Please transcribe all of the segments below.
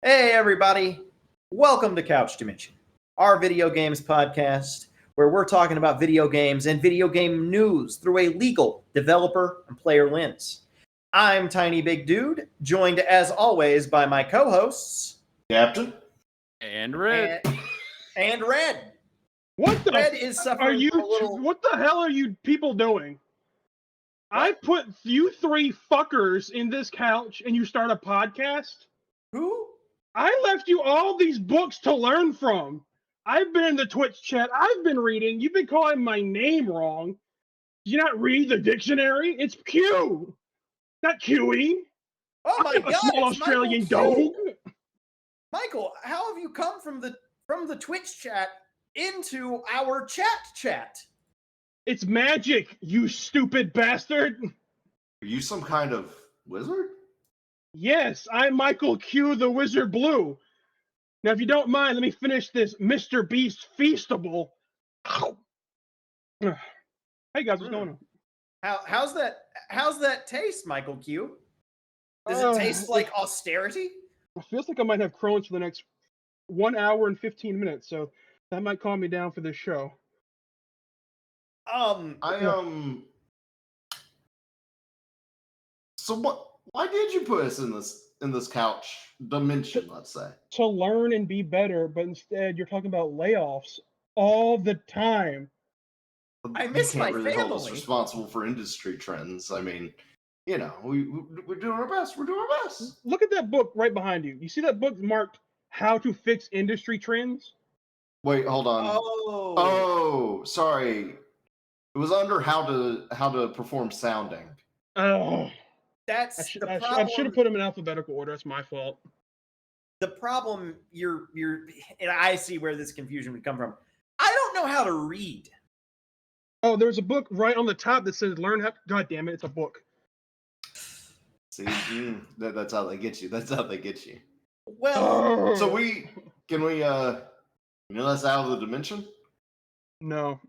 Hey, everybody. Welcome to Couch Dimension, our video games podcast where we're talking about video games and video game news through a legal, developer, and player lens. I'm Tiny Big Dude, joined as always by my co-hosts, Captain and Red. And Red. What the Red is suffering from a little... What the hell are you people doing? What? I put you three fuckers in this couch and you start a podcast? Who? I left you all these books to learn from. I've been in the Twitch chat. I've been reading. You've been calling my name wrong. Did you not read the dictionary? It's Q, not QE. Oh my God! A small Australian dog. Michael, how have you come from the Twitch chat into our chat? It's magic, you stupid bastard. Are you some kind of wizard? Yes, I'm Michael Q, the Wizard Blue. Now, if you don't mind, let me finish this Mr. Beast Feastable. Hey guys, what's going on? How's that taste, Michael Q? Does it taste like austerity? It feels like I might have Crohn's for the next 1 hour and 15 minutes, so that might calm me down for this show. So what? Why did you put us in this couch dimension? Let's say to learn and be better, but instead you're talking about layoffs all the time. I miss my family. Hold us responsible for industry trends. I mean, you know, we're doing our best. We're doing our best. Look at that book right behind you. You see that book marked "How to Fix Industry Trends"? Wait, hold on. Oh, sorry. It was under how to perform sounding. Oh. That's the problem. I should have put them in alphabetical order. That's my fault. The problem you're and I see where this confusion would come from. I don't know how to read. Oh, there's a book right on the top that says "Learn how." God damn it, it's a book. See, that's how they get you. That's how they get you. Well, so can we us out of the dimension? No.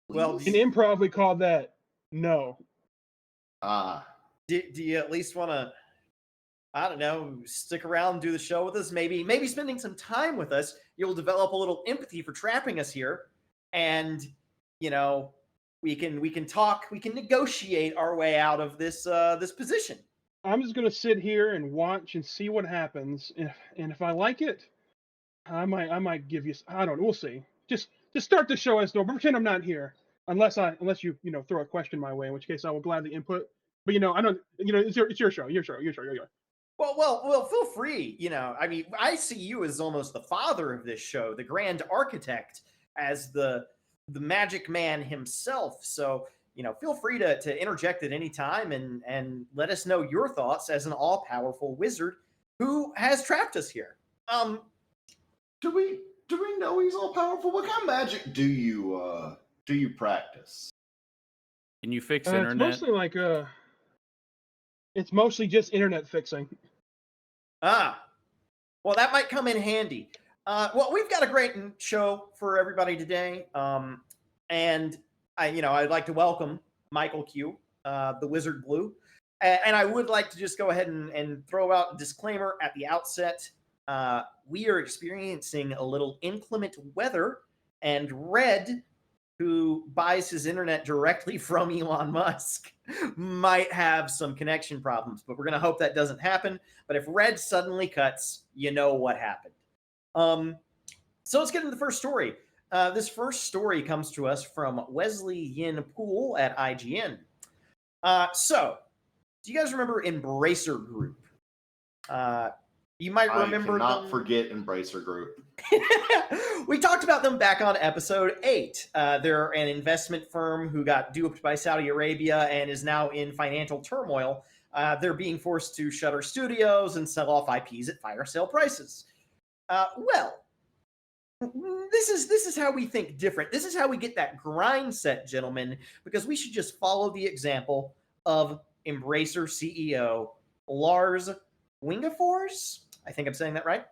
Well, in improv we call that no. Do you at least want to, I don't know, stick around and do the show with us? Maybe spending some time with us, you'll develop a little empathy for trapping us here, and you know, we can talk, we can negotiate our way out of this position. I'm just gonna sit here and watch and see what happens, and if I like it, I might give you. I don't know. We'll see. Just start the show as normal. Pretend I'm not here. Unless you throw a question my way, in which case I will gladly input. But I don't. It's your show. Your show. Well, feel free. I mean, I see you as almost the father of this show, the grand architect, as the magic man himself. So feel free to interject at any time and let us know your thoughts as an all-powerful wizard who has trapped us here. Do we know he's all-powerful? What kind of magic do you practice? Can you fix internet? It's mostly just internet fixing. Well, that might come in handy. Well, we've got a great show for everybody today. And I'd like to welcome Michael Q, the Wizard Blue. And I would like to just go ahead and throw out a disclaimer at the outset. We are experiencing a little inclement weather, and Red, who buys his internet directly from Elon Musk, might have some connection problems, but we're going to hope that doesn't happen. But if Red suddenly cuts, you know what happened. So let's get into the first story. This first story comes to us from Wesley Yin Poole at IGN. So, do you guys remember Embracer Group? You might remember. I cannot forget Embracer Group. We talked about them back on episode 8. They're an investment firm who got duped by Saudi Arabia and is now in financial turmoil. They're being forced to shutter studios and sell off IPs at fire sale prices. Well, this is how we think different. This is how we get that grind set, gentlemen, because we should just follow the example of Embracer CEO Lars Wingefors. I think I'm saying that right.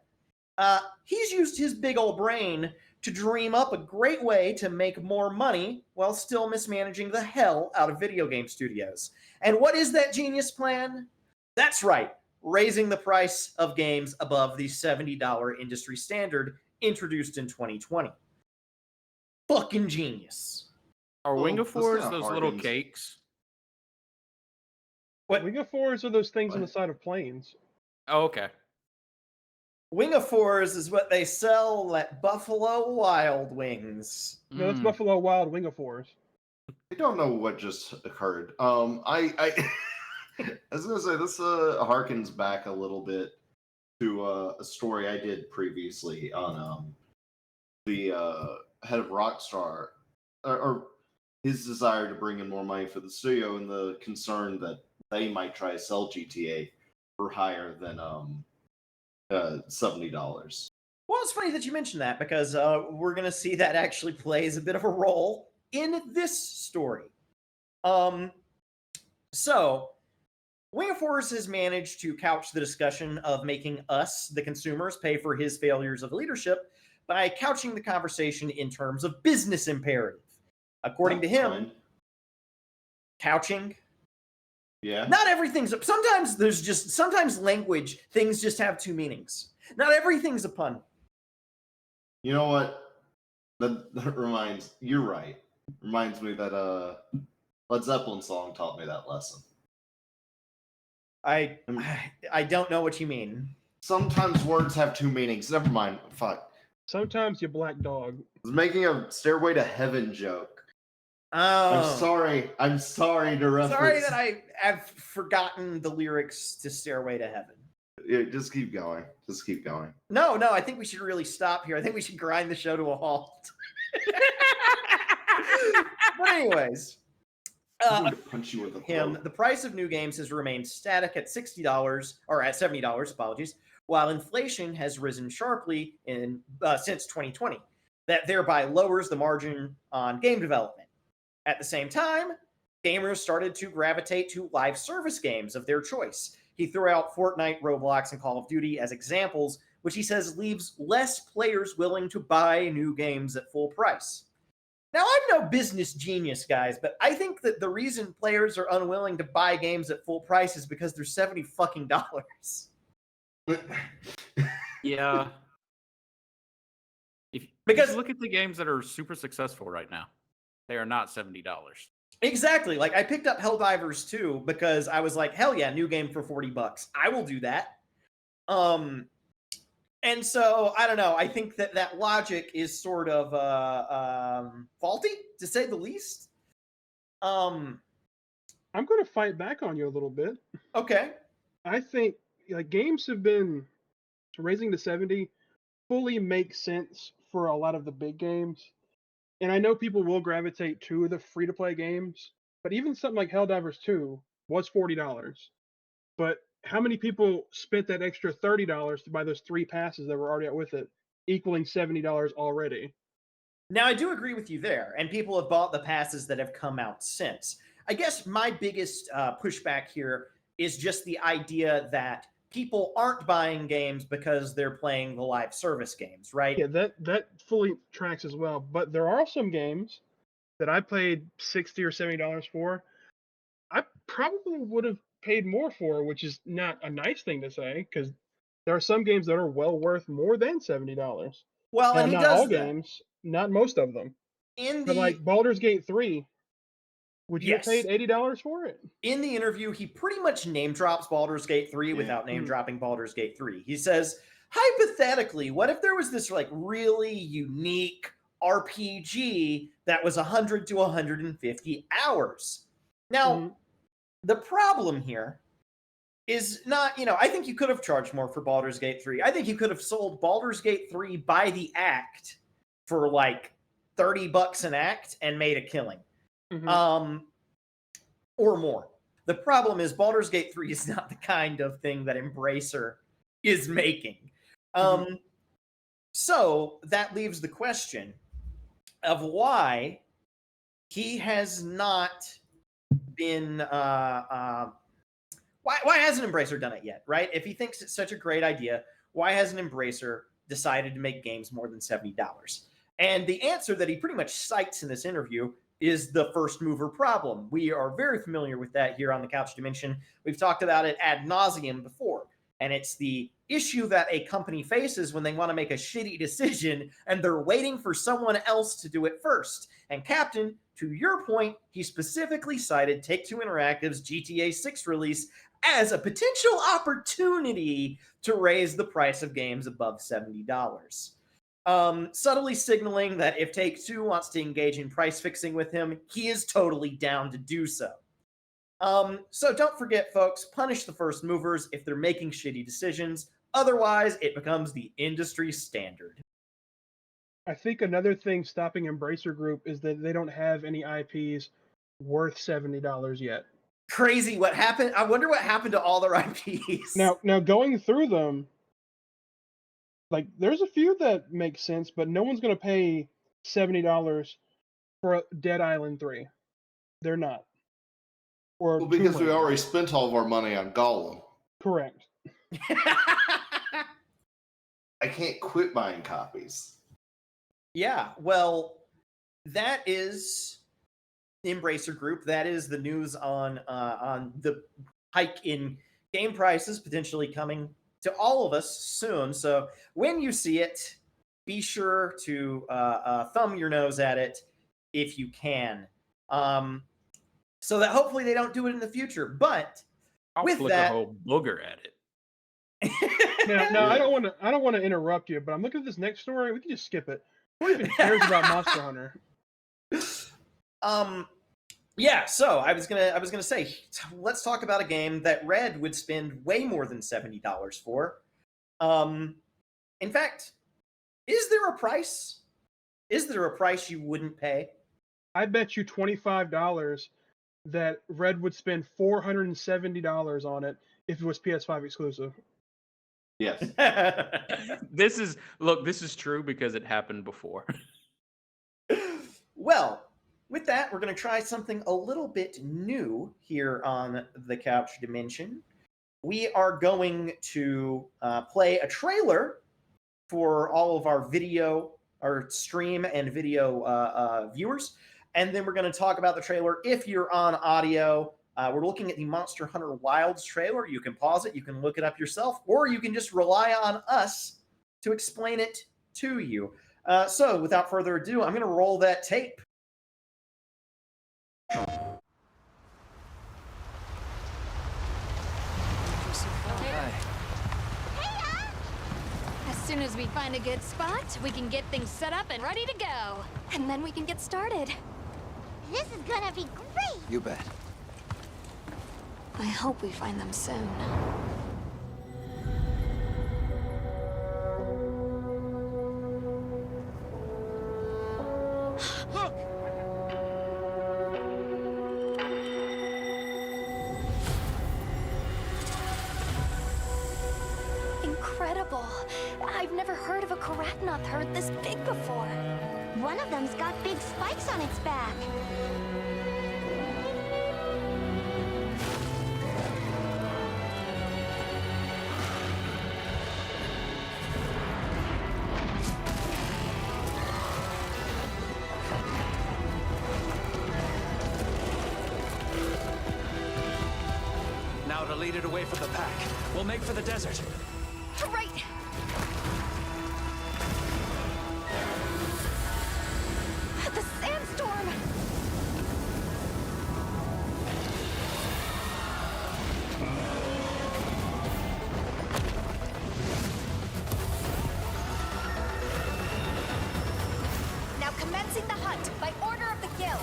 He's used his big old brain to dream up a great way to make more money while still mismanaging the hell out of video game studios. And what is that genius plan? That's right. raising the price of games above the $70 industry standard introduced in 2020. Fucking genius. Are Well, Wingafores that's kinda those little harkens- cakes? What? Wingafores are those things on the What? side of planes. Oh, okay. Wingafores is what they sell at Buffalo Wild Wings. No, that's Mm. Buffalo Wild Wingafores. I don't know what just occurred. I was gonna say this harkens back a little bit to a story I did previously on the head of Rockstar, or his desire to bring in more money for the studio and the concern that they might try to sell GTA for higher than $70. Well, it's funny that you mentioned that because we're going to see that actually plays a bit of a role in this story. So, Wing of Force has managed to couch the discussion of making us, the consumers, pay for his failures of leadership by couching the conversation in terms of business imperative. According to That's him, fine. couching. Yeah. Not everything's sometimes language, things just have two meanings. Not everything's a pun. You know what? That reminds. You're right. Reminds me that Led Zeppelin song taught me that lesson. I don't know what you mean. Sometimes words have two meanings. Never mind. Fuck. Sometimes you black dog. I was making a Stairway to Heaven joke. Oh, I'm sorry. I'm sorry to reference. Sorry that I have forgotten the lyrics to Stairway to Heaven. Yeah, just keep going. Just keep going. No, I think we should really stop here. I think we should grind the show to a halt. But anyways, I'm going to punch you in the throat. the price of new games has remained static at $60 or at $70, apologies, while inflation has risen sharply since 2020. That thereby lowers the margin on game development. At the same time, gamers started to gravitate to live service games of their choice. He threw out Fortnite, Roblox, and Call of Duty as examples, which he says leaves less players willing to buy new games at full price. Now, I'm no business genius, guys, but I think that the reason players are unwilling to buy games at full price is because they're $70 fucking dollars. Yeah. Because Just look at the games that are super successful right now. They are not $70. exactly, like I picked up Helldivers 2 because I was like, hell yeah, new game for $40. I will do that. And so I don't know. I think that logic is sort of faulty, to say the least. I'm going to fight back on you a little bit. Okay. I think games have been raising to 70 fully makes sense for a lot of the big games. And I know people will gravitate to the free-to-play games, but even something like Helldivers 2 was $40. But how many people spent that extra $30 to buy those 3 passes that were already out with it, equaling $70 already? Now, I do agree with you there, and people have bought the passes that have come out since. I guess my biggest pushback here is just the idea that people aren't buying games because they're playing the live service games, right? Yeah, that fully tracks as well. But there are some games that I paid $60 or $70 for. I probably would have paid more for, which is not a nice thing to say, because there are some games that are well worth more than $70. Well, Now, and he not does all that. games, not most of them. In But the like Baldur's Gate 3, would you have Yes. paid $80 for it? in the interview, he pretty much name drops Baldur's Gate 3 Yeah. without name Mhm. dropping Baldur's Gate 3. He says, hypothetically, what if there was this like really unique RPG that was 100 to 150 hours? Now, Mhm. the problem here is not, I think you could have charged more for Baldur's Gate 3. I think you could have sold Baldur's Gate 3 by the act for like $30 an act and made a killing. Mhm. Or more. The problem is Baldur's Gate 3 is not the kind of thing that Embracer is making. So that leaves the question of why he has not been why hasn't Embracer done it yet, right? If he thinks it's such a great idea, why hasn't Embracer decided to make games more than $70? And the answer that he pretty much cites in this interview is the first mover problem. We are very familiar with that here on the Couch Dimension. We've talked about it ad nauseum before. And it's the issue that a company faces when they want to make a shitty decision and they're waiting for someone else to do it first. And Captain, to your point, he specifically cited Take-Two Interactive's GTA 6 release as a potential opportunity to raise the price of games above $70. Subtly signaling that if Take-Two wants to engage in price fixing with him, he is totally down to do so. So don't forget, folks, punish the first movers if they're making shitty decisions. Otherwise, it becomes the industry standard. I think another thing stopping Embracer Group is that they don't have any IPs worth $70 yet. Crazy what happened. I wonder what happened to all their IPs. Now going through them, like there's a few that make sense, but no one's going to pay $70 for Dead Island 3. They're not. Or Well, because Tomb we Raider. already spent all of our money on Gollum. Correct. I can't quit buying copies. Yeah, well, that is the Embracer Group. That is the news on the hike in game prices potentially coming to all of us soon. So when you see it, be sure to thumb your nose at it if you can, so that hopefully they don't do it in the future. But I'll with flick that, a whole booger at it. Now I don't want to interrupt you, but I'm looking at this next story. We can just skip it. Who even cares about Monster Hunter? Yeah, so I was gonna say, let's talk about a game that Red would spend way more than $70 for. In fact, is there a price? Is there a price you wouldn't pay? I bet you $25 that Red would spend $470 on it if it was PS5 exclusive. Yes. This is true because it happened before. Well, with that, we're going to try something a little bit new here on the Couch Dimension. We are going to play a trailer for all of our video, our stream and video viewers, and then we're going to talk about the trailer if you're on audio. We're looking at the Monster Hunter Wilds trailer. You can pause it, you can look it up yourself, or you can just rely on us to explain it to you. So without further ado, I'm going to roll that tape. As soon as we find a good spot, we can get things set up and ready to go. And then we can get started. This is gonna be great! You bet. I hope we find them soon. Look! Incredible. I've never heard of a Karatnoth herd this big before. One of them's got big spikes on its back. Now to lead it away from the pack. We'll make for the desert. Right. The sandstorm. Now commencing the hunt by order of the guild.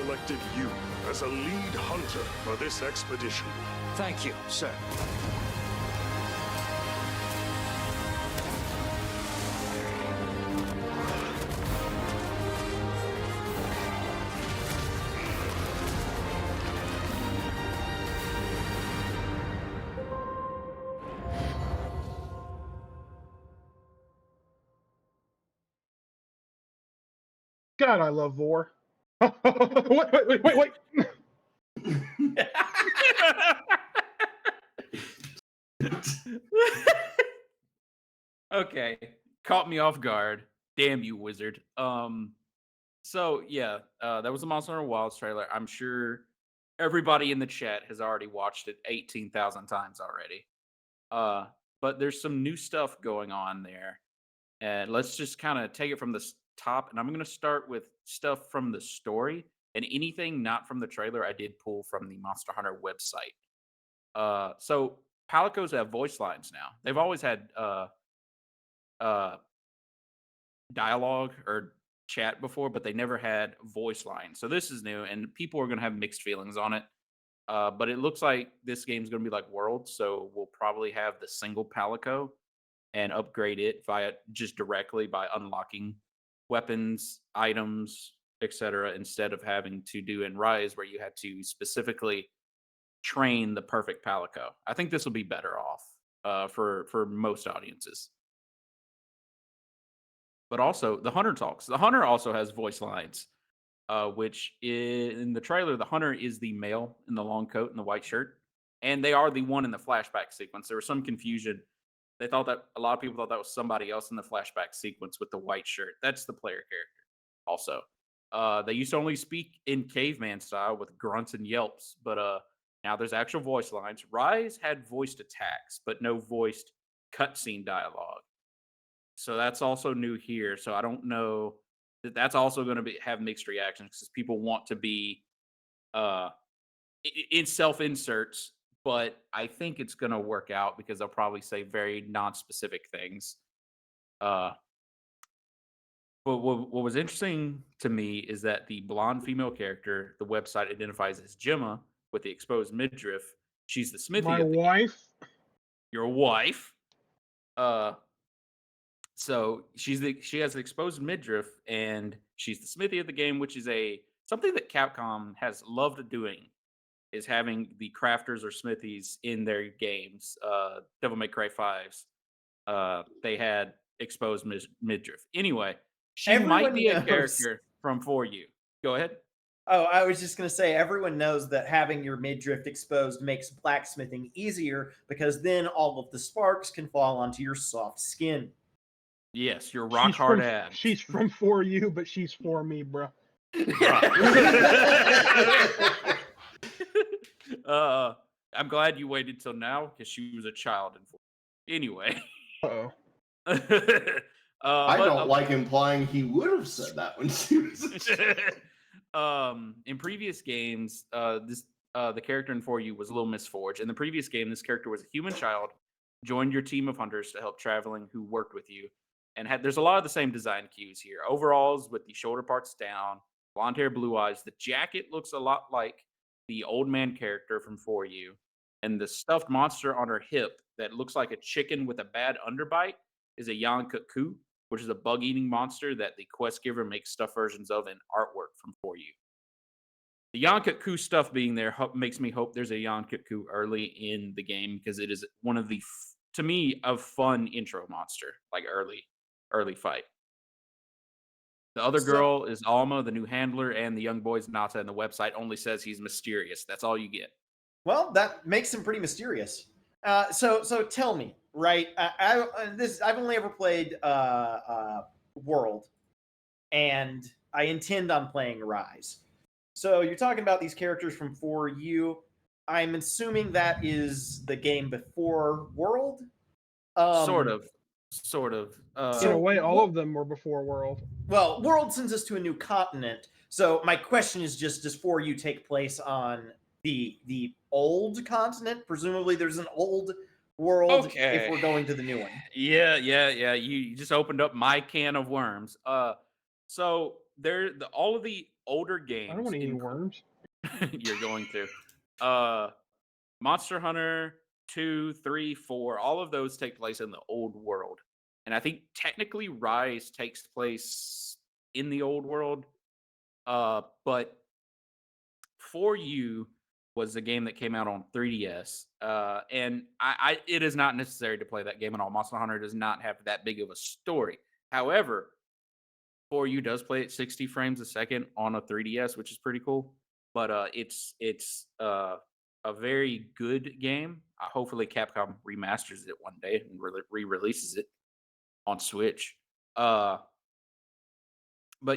selected you as a lead hunter for this expedition. Thank you, sir. God, I love Vor. wait. Okay, caught me off guard. Damn you, wizard. So yeah, that was the Monster Hunter Wilds trailer. I'm sure everybody in the chat has already watched it 18,000 times already. But there's some new stuff going on there, and let's just kind of take it from the top. And I'm going to start with stuff from the story, and anything not from the trailer I did pull from the Monster Hunter website. So Palicos have voice lines now. They've always had dialogue or chat before, but they never had voice lines. So this is new, and people are going to have mixed feelings on it. But it looks like this game's going to be like World, so we'll probably have the single Palico and upgrade it via just directly by unlocking weapons, items, etc., instead of having to do in Rise where you had to specifically train the perfect Palico. I think this will be better off for most audiences. But also the Hunter talks. The Hunter also has voice lines, which in the trailer, the Hunter is the male in the long coat and the white shirt, and they are the one in the flashback sequence. There was some confusion. They thought that a lot of people thought that was somebody else in the flashback sequence with the white shirt. That's the player character. Also, they used to only speak in caveman style with grunts and yelps, but now there's actual voice lines. Rise had voiced attacks, but no voiced cutscene dialogue. So that's also new here. So I don't know that that's also going to have mixed reactions because people want to be in self inserts, but I think it's going to work out because they'll probably say very non-specific things. But what was interesting to me is that the blonde female character the website identifies as Gemma with the exposed midriff. She's the smithy. My wife. Your wife. So she has an exposed midriff, and she's the smithy of the game, which is something that Capcom has loved doing, is having the crafters or smithies in their games. Devil May Cry 5s, they had exposed midriff. Anyway, she might be a character from 4U. Go ahead. Oh, I was just going to say, everyone knows that having your midriff exposed makes blacksmithing easier because then all of the sparks can fall onto your soft skin. Yes, your rock hard ass. She's from 4U, but she's for me, bro. I'm glad you waited till now because she was a child. Anyway. Uh-oh. I don't like implying he would have said that when she was a child. In previous games, the character in 4U was Little Miss Forge. In the previous game, this character was a human child, joined your team of hunters to help traveling who worked with you. And there's a lot of the same design cues here. Overalls with the shoulder parts down, blonde hair, blue eyes. The jacket looks a lot like the old man character from 4U. And the stuffed monster on her hip that looks like a chicken with a bad underbite is a Yankaku, which is a bug-eating monster that the quest giver makes stuff versions of in artwork from 4U. The Yankaku stuff being there makes me hope there's a Yankaku early in the game because it is one of the, to me, a fun intro monster, like early fight. The other girl is Alma, the new handler, and the young boy's Nata, and the website only says he's mysterious. That's all you get. Well, that makes him pretty mysterious. So tell me, right? I've only ever played World, and I intend on playing Rise. So you're talking about these characters from 4U. I'm assuming that is the game before World. Sort of. In a way, all of them were before World. Well, World sends us to a new continent. So my question is just, does 4U take place on the old continent? Presumably there's an old world if we're going to the new one. Yeah. You just opened up my can of worms. So all of the older games. I don't want to eat worms. You're going to. Monster Hunter 2, 3, 4, all of those take place in the old world. And I think technically Rise takes place in the old world. But For You was a game that came out on 3DS. And it is not necessary to play that game at all. Monster Hunter does not have that big of a story. However, For You does play at 60 frames a second on a 3DS, which is pretty cool. But it's a very good game. Hopefully, Capcom remasters it one day and re-releases it on Switch. But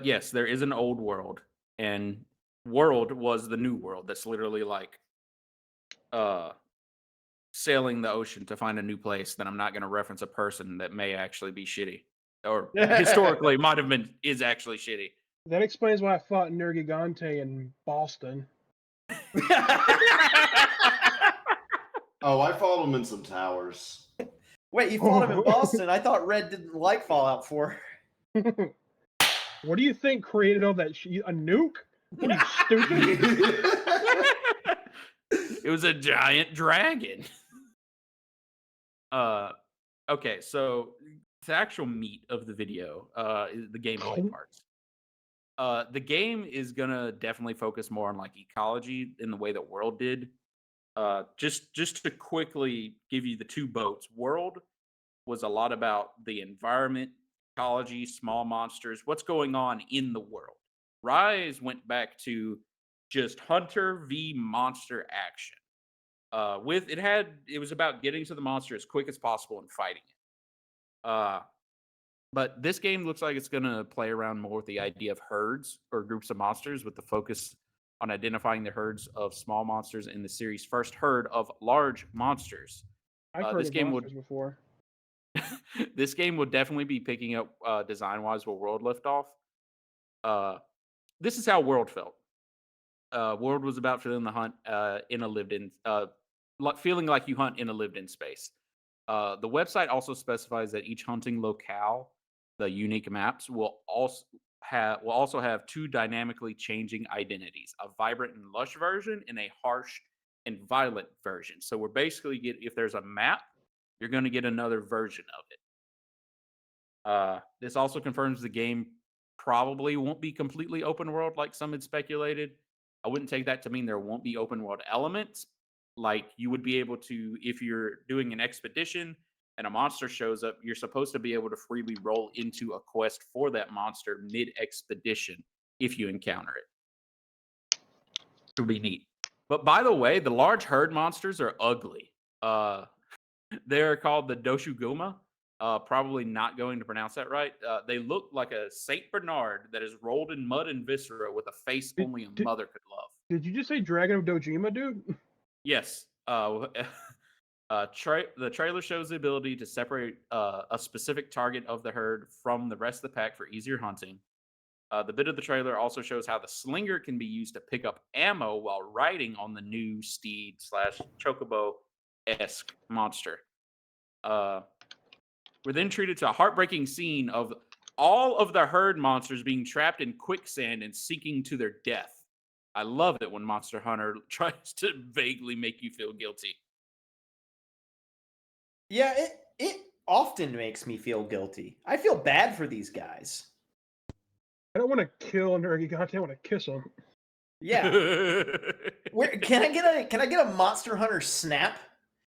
yes, there is an old world, and World was the new world. That's literally like sailing the ocean to find a new place. Then I'm not going to reference a person that may actually be shitty, or historically is actually shitty. That explains why I fought Nergigante in Boston. Oh, I fought him in some towers. Wait, you fought him in Boston? I thought Red didn't like Fallout 4. What do you think created all that? A nuke? What are you, stupid? It was a giant dragon. Okay, so the actual meat of the video is the gameplay parts. The game is gonna definitely focus more on like ecology in the way that World did. Just to quickly give you the two boats. World was a lot about the environment, ecology, small monsters, what's going on in the world. Rise went back to just hunter v monster action. It was about getting to the monster as quick as possible and fighting it. But this game looks like it's going to play around more with the idea of herds or groups of monsters, with the focus on identifying the herds of small monsters in the series' first herd of large monsters. I've heard of monsters before. This game would definitely be picking up design-wise where World left off. This is how World felt. World was about feeling the hunt in a lived-in, feeling like you hunt in a lived-in space. The website also specifies that each hunting locale, the unique maps, will also have two dynamically changing identities: a vibrant and lush version and a harsh and violent version. So we're basically if there's a map, you're going to get another version of it. This also confirms the game probably won't be completely open world like some had speculated. I wouldn't take that to mean there won't be open world elements. Like you would be able to, if you're doing an expedition and a monster shows up, you're supposed to be able to freely roll into a quest for that monster mid-expedition if you encounter it. It would be neat. But by the way, the large herd monsters are ugly. They're called the Doshuguma. Probably not going to pronounce that right. They look like a Saint Bernard that is rolled in mud and viscera with a face only a mother could love. Did you just say Dragon of Dojima, dude? Yes. The trailer shows the ability to separate a specific target of the herd from the rest of the pack for easier hunting. The bit of the trailer also shows how the slinger can be used to pick up ammo while riding on the new steed / chocobo-esque monster. We're then treated to a heartbreaking scene of all of the herd monsters being trapped in quicksand and sinking to their death. I love it when Monster Hunter tries to vaguely make you feel guilty. Yeah, it often makes me feel guilty. I feel bad for these guys. I don't want to kill Nergigante, I want to kiss him. Yeah. Can I get a Monster Hunter snap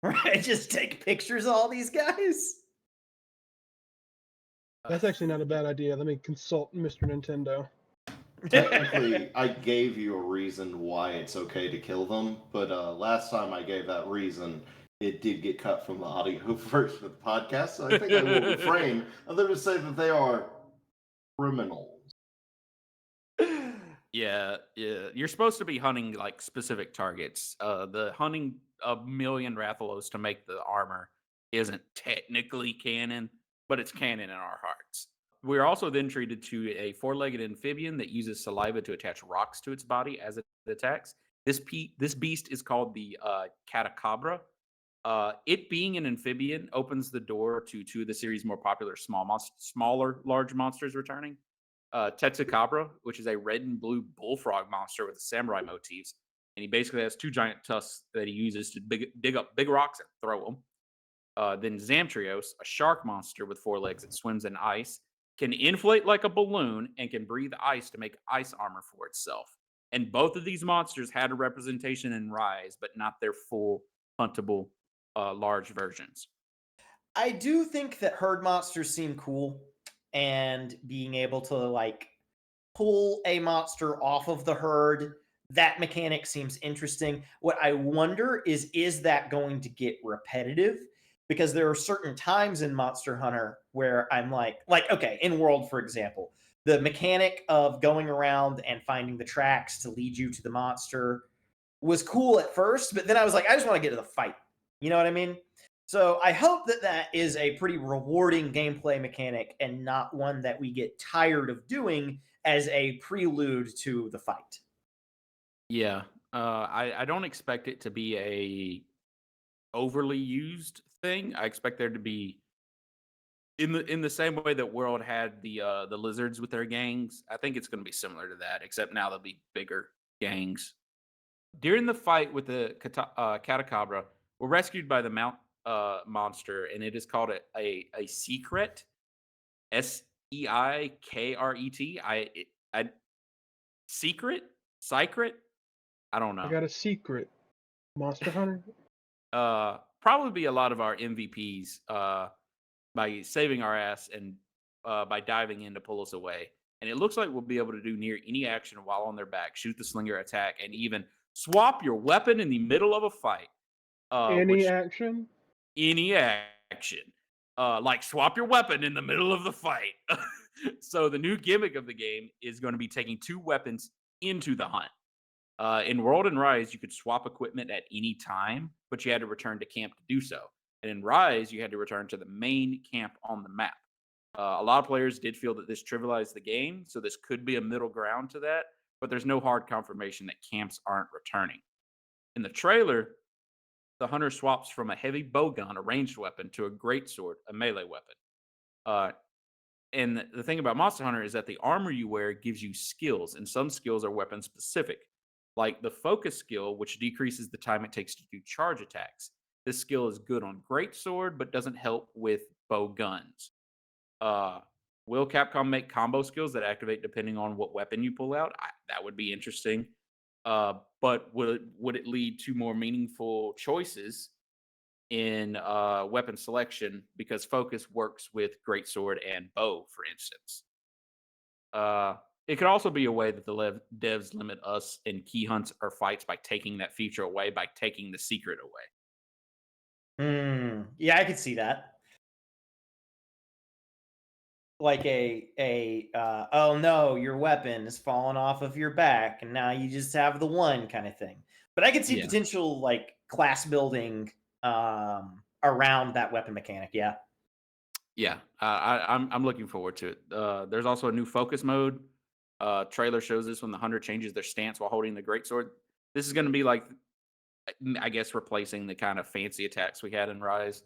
where I just take pictures of all these guys? That's actually not a bad idea. Let me consult Mr. Nintendo. Technically, I gave you a reason why it's okay to kill them, but last time I gave that reason, it did get cut from the audio version of the podcast, so I think I will refrain other to say that they are criminals. Yeah. You're supposed to be hunting like specific targets. The hunting a million Rathalos to make the armor isn't technically canon, but it's canon in our hearts. We're also then treated to a four-legged amphibian that uses saliva to attach rocks to its body as it attacks. This beast is called the catacabra. It being an amphibian opens the door to two of the series' more popular smaller large monsters returning. Tetsukabra, which is a red and blue bullfrog monster with samurai motifs. And he basically has two giant tusks that he uses to dig up big rocks and throw them. Then Zamtrios, a shark monster with 4 legs that swims in ice, can inflate like a balloon and can breathe ice to make ice armor for itself. And both of these monsters had a representation in Rise, but not their full huntable large versions. I do think that herd monsters seem cool, and being able to like pull a monster off of the herd, that mechanic seems interesting. What I wonder is that going to get repetitive? Because there are certain times in Monster Hunter where I'm like okay, in World, for example, the mechanic of going around and finding the tracks to lead you to the monster was cool at first, but then I was like, I just want to get to the fight. You know what I mean? So I hope that that is a pretty rewarding gameplay mechanic and not one that we get tired of doing as a prelude to the fight. Yeah, I don't expect it to be a overly used thing. I expect there to be in the same way that World had the lizards with their gangs. I think it's going to be similar to that, except now they'll be bigger gangs. During the fight with the Catacabra, we're rescued by the Mount monster, and it is called a secret. Seikret. I secret. Secret. I don't I know. got a secret. Monster Hunter. Probably be a lot of our MVPs by saving our ass and by diving in to pull us away. And it looks like we'll be able to do near any action while on their back, shoot the slinger attack, and even swap your weapon in the middle of a fight. Any action? Any action. Like swap your weapon in the middle of the fight. So the new gimmick of the game is going to be taking 2 weapons into the hunt. In World and Rise, you could swap equipment at any time, but you had to return to camp to do so. And in Rise, you had to return to the main camp on the map. A lot of players did feel that this trivialized the game, so this could be a middle ground to that, but there's no hard confirmation that camps aren't returning. In the trailer, the hunter swaps from a heavy bowgun, a ranged weapon, to a greatsword, a melee weapon. And the thing about Monster Hunter is that the armor you wear gives you skills, and some skills are weapon specific, like the focus skill, which decreases the time it takes to do charge attacks. This skill is good on greatsword, but doesn't help with bow guns. Will Capcom make combo skills that activate depending on what weapon you pull out? That would be interesting. But would it lead to more meaningful choices in weapon selection, because focus works with greatsword and bow, for instance? It could also be a way that the devs limit us in key hunts or fights by taking that feature away, by taking the secret away. Yeah, I could see that. Like oh no, your weapon is falling off of your back and now you just have the one kind of thing. But I could see potential like class building around that weapon mechanic. Yeah. I'm looking forward to it. There's also a new focus mode. Trailer shows this when the hunter changes their stance while holding the greatsword. This is going to be like, I guess, replacing the kind of fancy attacks we had in Rise.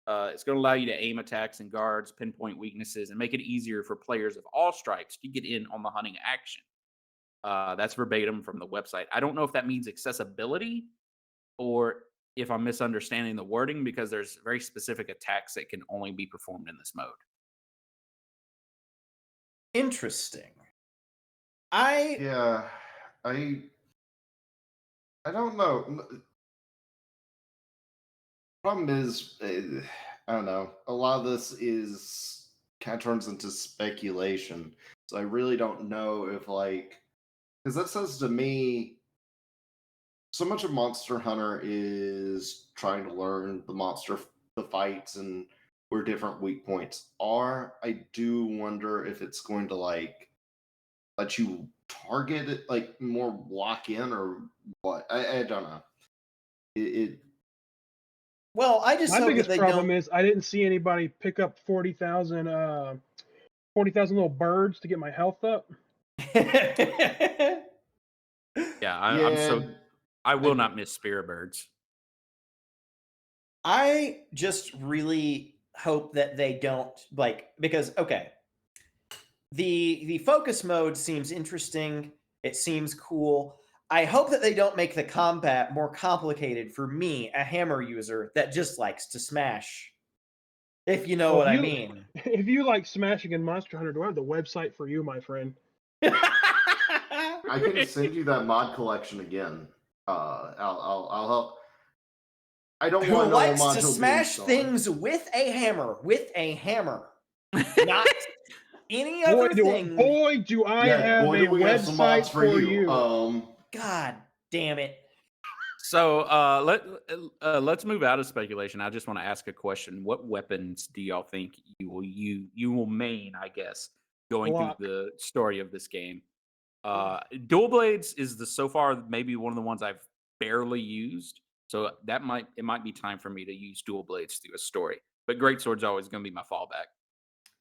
It's going to allow you to aim attacks and guards, pinpoint weaknesses, and make it easier for players of all stripes to get in on the hunting action. That's verbatim from the website. I don't know if that means accessibility or if I'm misunderstanding the wording, because there's very specific attacks that can only be performed in this mode. Interesting. I don't know. Problem is, I don't know. A lot of this is kind of turns into speculation, so I really don't know if because that says to me, so much of Monster Hunter is trying to learn the fights, and where different weak points are. I do wonder if it's going to let you target it, more lock in, or what. I don't know. Well, I just my biggest problem is I didn't see anybody pick up 40,000 little birds to get my health up. I will not miss spirit birds. I just really hope that they don't because okay, the focus mode seems interesting. It seems cool. I hope that they don't make the combat more complicated for me, a hammer user that just likes to smash. If you know Well, what I mean. if you like smashing in Monster Hunter, do I have the website for you, my friend? I can send you that mod collection again. I'll help. I don't Who want no likes to module smash being on. things with a hammer, not any Boy, other thing. do I Yeah, have boy, a do we have some mods website for you. God damn it. So let's move out of speculation. I just want to ask a question. What weapons do y'all think you will main, I guess, going Block. through the story of this game? Dual blades is so far maybe one of the ones I've barely used. So it might be time for me to use dual blades through a story. But greatsword's always going to be my fallback.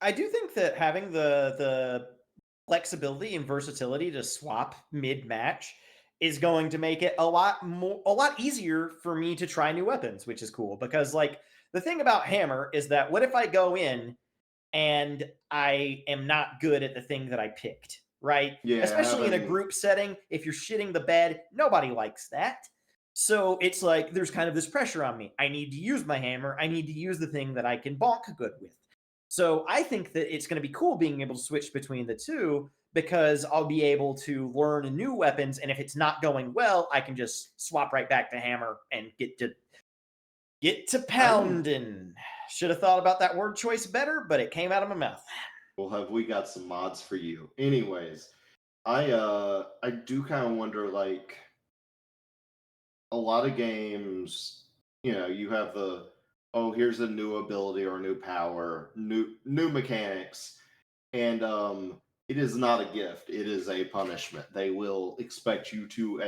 I do think that having the flexibility and versatility to swap mid-match is going to make it a lot easier for me to try new weapons, which is cool. Because like the thing about hammer is that what if I go in and I am not good at the thing that I picked, right? Yeah, Especially in a having- group setting, if you're shitting the bed, nobody likes that. So it's like there's kind of this pressure on me. I need to use my hammer. I need to use the thing that I can bonk good with. So I think that it's going to be cool being able to switch between the two because I'll be able to learn new weapons, and if it's not going well, I can just swap right back to hammer and get to pounding. Should have thought about that word choice better, but it came out of my mouth. Well, have we got some mods for you? Anyways, I do kind of wonder, like, a lot of games, you have here's a new ability or a new power, new mechanics, and it is not a gift, it is a punishment. They will expect you to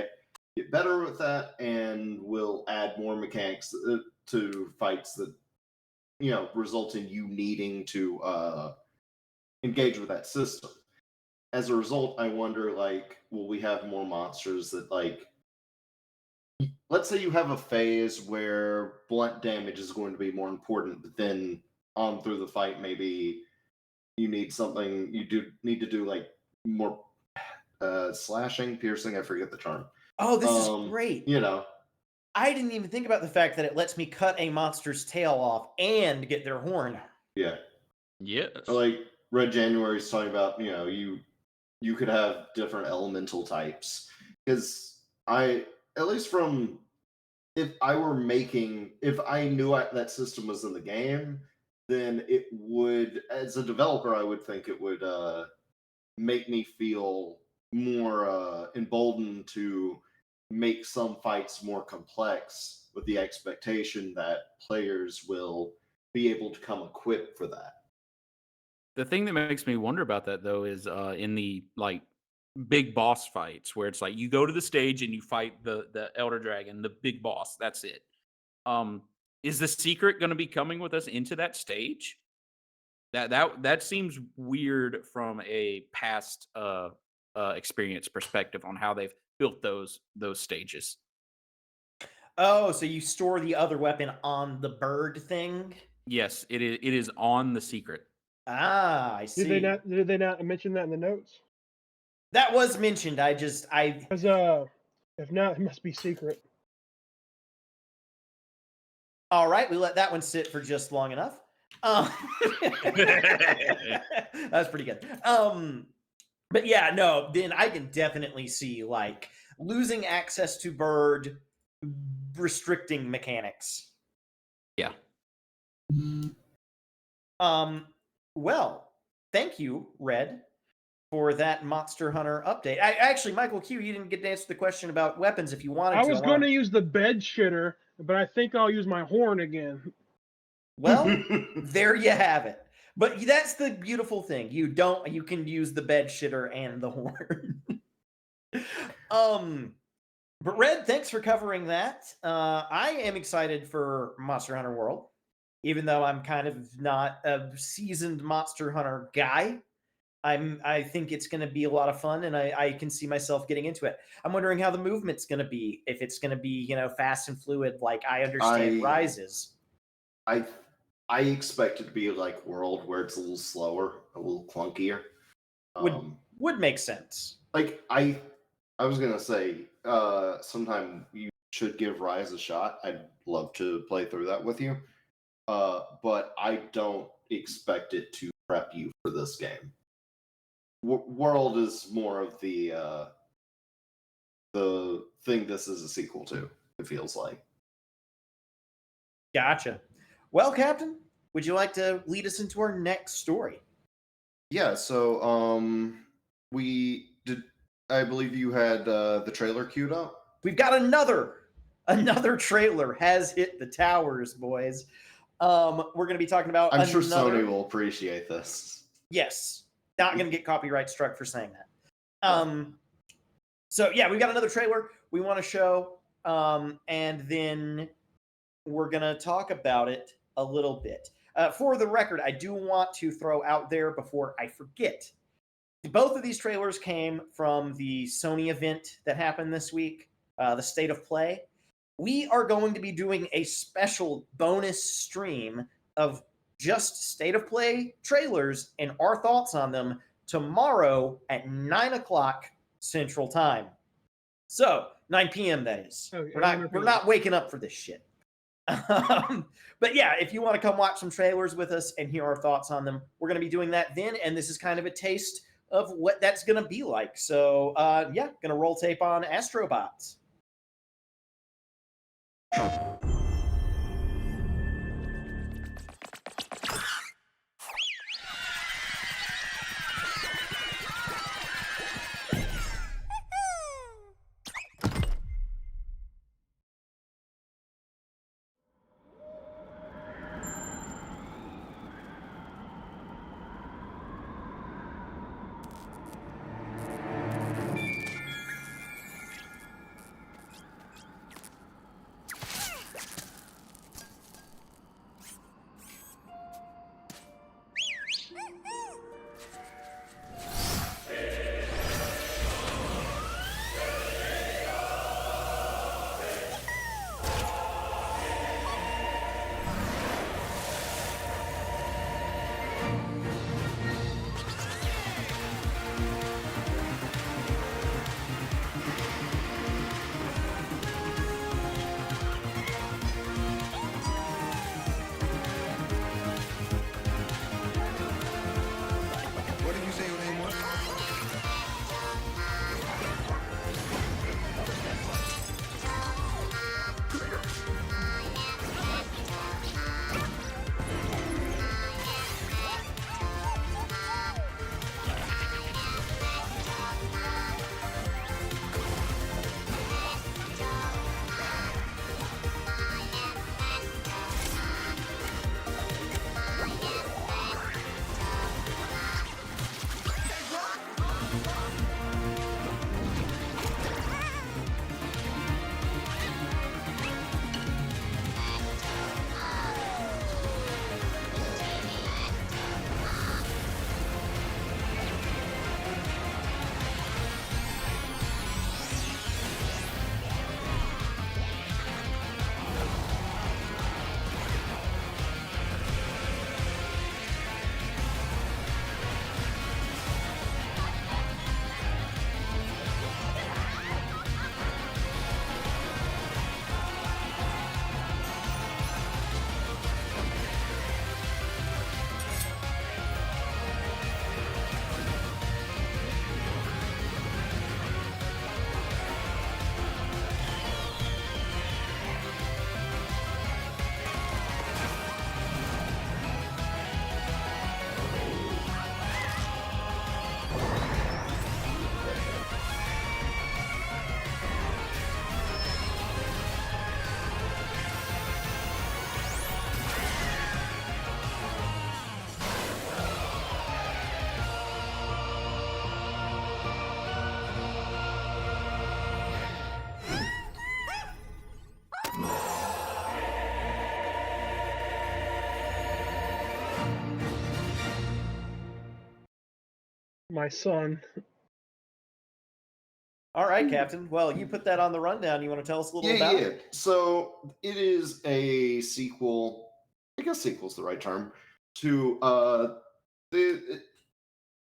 get better with that and will add more mechanics to fights that result in you needing to engage with that system. As a result, I wonder, like, will we have more monsters that, like, let's say you have a phase where blunt damage is going to be more important, but then on through the fight, maybe you need something, need to do like more slashing, piercing, I forget the term. Oh, this is great. You know, I didn't even think about the fact that it lets me cut a monster's tail off and get their horn. yeah. Yes. Like Red January's talking about, you could have different elemental types. Because at least from, if I knew that system was in the game, then it would, as a developer, I would think it would make me feel more emboldened to make some fights more complex with the expectation that players will be able to come equipped for that. The thing that makes me wonder about that though is in the like big boss fights where it's like you go to the stage and you fight the elder dragon, the big boss. That's it. Is the secret going to be coming with us into that stage? That seems weird from a past experience perspective on how they've built those stages. Oh, so you store the other weapon on the bird thing? Yes, it is on the secret. Ah, I see. Did they not mention that in the notes? That was mentioned. Because if not, it must be secret. All right, we let that one sit for just long enough. That's pretty good. But yeah, no, then I can definitely see like losing access to bird restricting mechanics. Yeah. Well, thank you, Red, for that Monster Hunter update. Actually, Michael Q, you didn't get to answer the question about weapons if you wanted to. I was going to use the bed shitter, but I think I'll use my horn again. Well, there you have it. But that's the beautiful thing. You can use the bed shitter and the horn. But Red, thanks for covering that. I am excited for Monster Hunter World, even though I'm kind of not a seasoned Monster Hunter guy. I think it's going to be a lot of fun, and I can see myself getting into it. I'm wondering how the movement's going to be. If it's going to be fast and fluid, like I understand Rises. I expect it to be like World, where it's a little slower, a little clunkier. Would make sense. Like I was gonna say, sometime you should give Rise a shot. I'd love to play through that with you. But I don't expect it to prep you for this game. World is more of the thing this is a sequel to, it feels like. Gotcha. Well, Captain, would you like to lead us into our next story? Yeah, so we did, I believe you had the trailer queued up. We've got another trailer has hit the towers, boys. We're going to be talking about I'm sure Sony will appreciate this. Yes. Not going to get copyright struck for saying that. So yeah, we've got another trailer we want to show, and then we're going to talk about it a little bit. For the record, I do want to throw out there before I forget, both of these trailers came from the Sony event that happened this week, the State of Play. We are going to be doing a special bonus stream of just State of Play trailers and our thoughts on them tomorrow at 9 o'clock Central Time. So 9 p.m. that is. Okay, We're not waking up for this shit. But yeah, if you want to come watch some trailers with us and hear our thoughts on them, we're going to be doing that then. And this is kind of a taste of what that's going to be like. So yeah, going to roll tape on Astro Bot. What did you say your name was? My son. All right, Captain. Well, you put that on the rundown. You want to tell us a little about it? So it is a sequel. I guess sequel's the right term to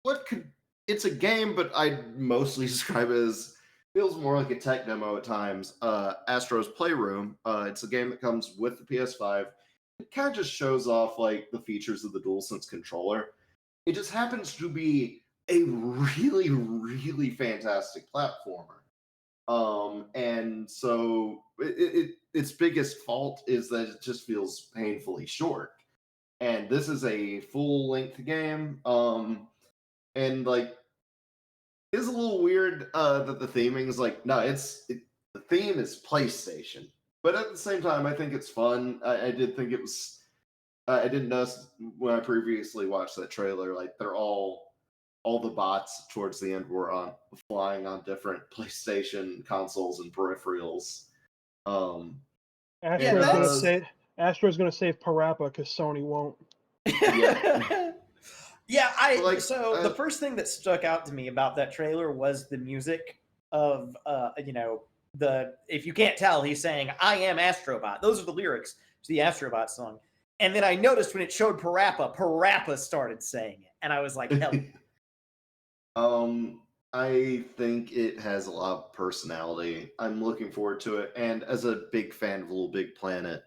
what could it's a game, but I'd mostly describe it as feels more like a tech demo at times. Astro's Playroom. It's a game that comes with the PS5. It kind of just shows off like the features of the DualSense controller. It just happens to be a really, really fantastic platformer. And so its biggest fault is that it just feels painfully short. And this is a full length game. And like it's a little weird that the theming is like no, the theme is PlayStation, but at the same time, I think it's fun. I did think it was. I didn't notice when I previously watched that trailer. Like they're all the bots towards the end were on flying on different PlayStation consoles and peripherals. Astro's that's- gonna say Astro's gonna save Parappa because Sony won't. Yeah. Yeah, Like, the first thing that stuck out to me about that trailer was the music of if you can't tell, he's saying "I am Astro Bot." Those are the lyrics to the Astro Bot song. And then I noticed when it showed Parappa started saying it, and I was like, "Hell." I think it has a lot of personality. I'm looking forward to it, and as a big fan of Little Big Planet,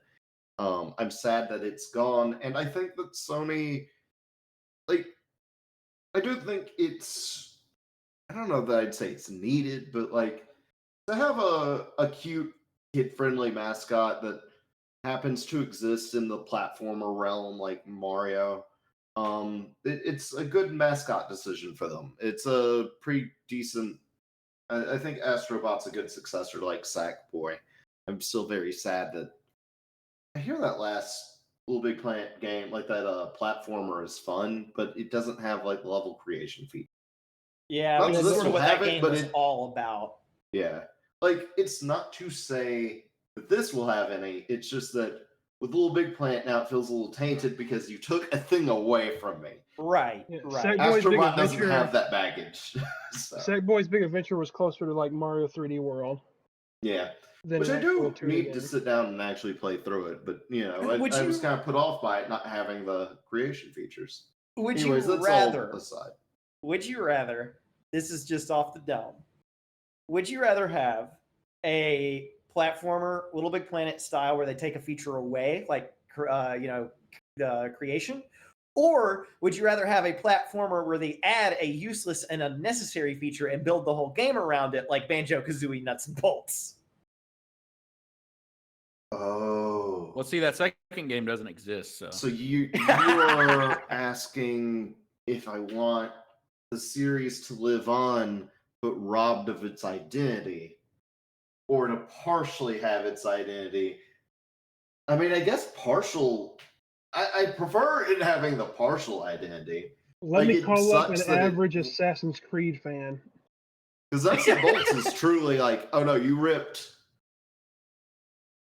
I'm sad that it's gone. And I think that Sony, like, I do think it's. I don't know that I'd say it's needed, but like to have a cute kid friendly mascot that happens to exist in the platformer realm like Mario. It's a good mascot decision for them. It's a pretty decent. I think Astrobot's a good successor to like Sackboy. I'm still very sad that I hear that last Little Big Planet game, like that platformer, is fun, but it doesn't have like level creation feature. Yeah, Not which that is this sort of will what that have it, game but was it- all about. Yeah. Like, it's not to say that this will have any. It's just that with Little Big Planet now, it feels a little tainted because you took a thing away from me. Right, Yeah, right. Sackboy's Big Astrobot doesn't Adventure. have that baggage. So, Sackboy's Big Adventure was closer to like Mario 3D World yeah. than Which an I actual do 2D need game. to sit down and actually play through it. But, Would I was you- kind of put off by it not having the creation features. Would Anyways, you that's rather? all aside. Would you rather? This is just off the dome. Would you rather have a platformer, Little Big Planet style, where they take a feature away, like creation, or would you rather have a platformer where they add a useless and unnecessary feature and build the whole game around it, like Banjo-Kazooie Nuts and Bolts? Oh. Well, see, that second game doesn't exist, so. So you are asking if I want the series to live on, but robbed of its identity, or to partially have its identity. I mean, I guess partial. I prefer it having the partial identity Let like, me it call up sucks an that it- average Assassin's Creed fan. because Nuts and Bolts is truly like, oh no, you ripped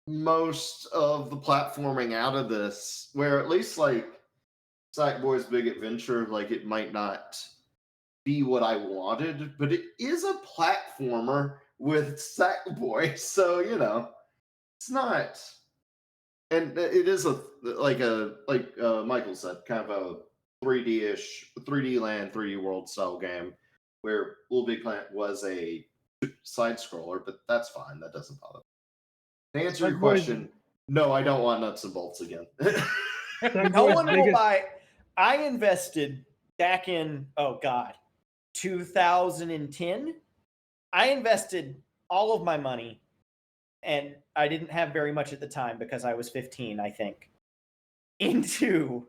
most of the platforming out of this. Where at least like Sackboy's Big Adventure, like it might not be what I wanted, but it is a platformer with Sackboy, so it's not. And it is like Michael said, kind of a 3D-ish, 3D land, 3D world style game, where Little Big Planet was a side scroller, but that's fine. That doesn't bother me. To answer your Sackboy's- question, no, I don't want Nuts and Bolts again. No Sackboy's one will biggest- buy. I invested back in 2010. I invested all of my money, and I didn't have very much at the time because I was 15, I think, into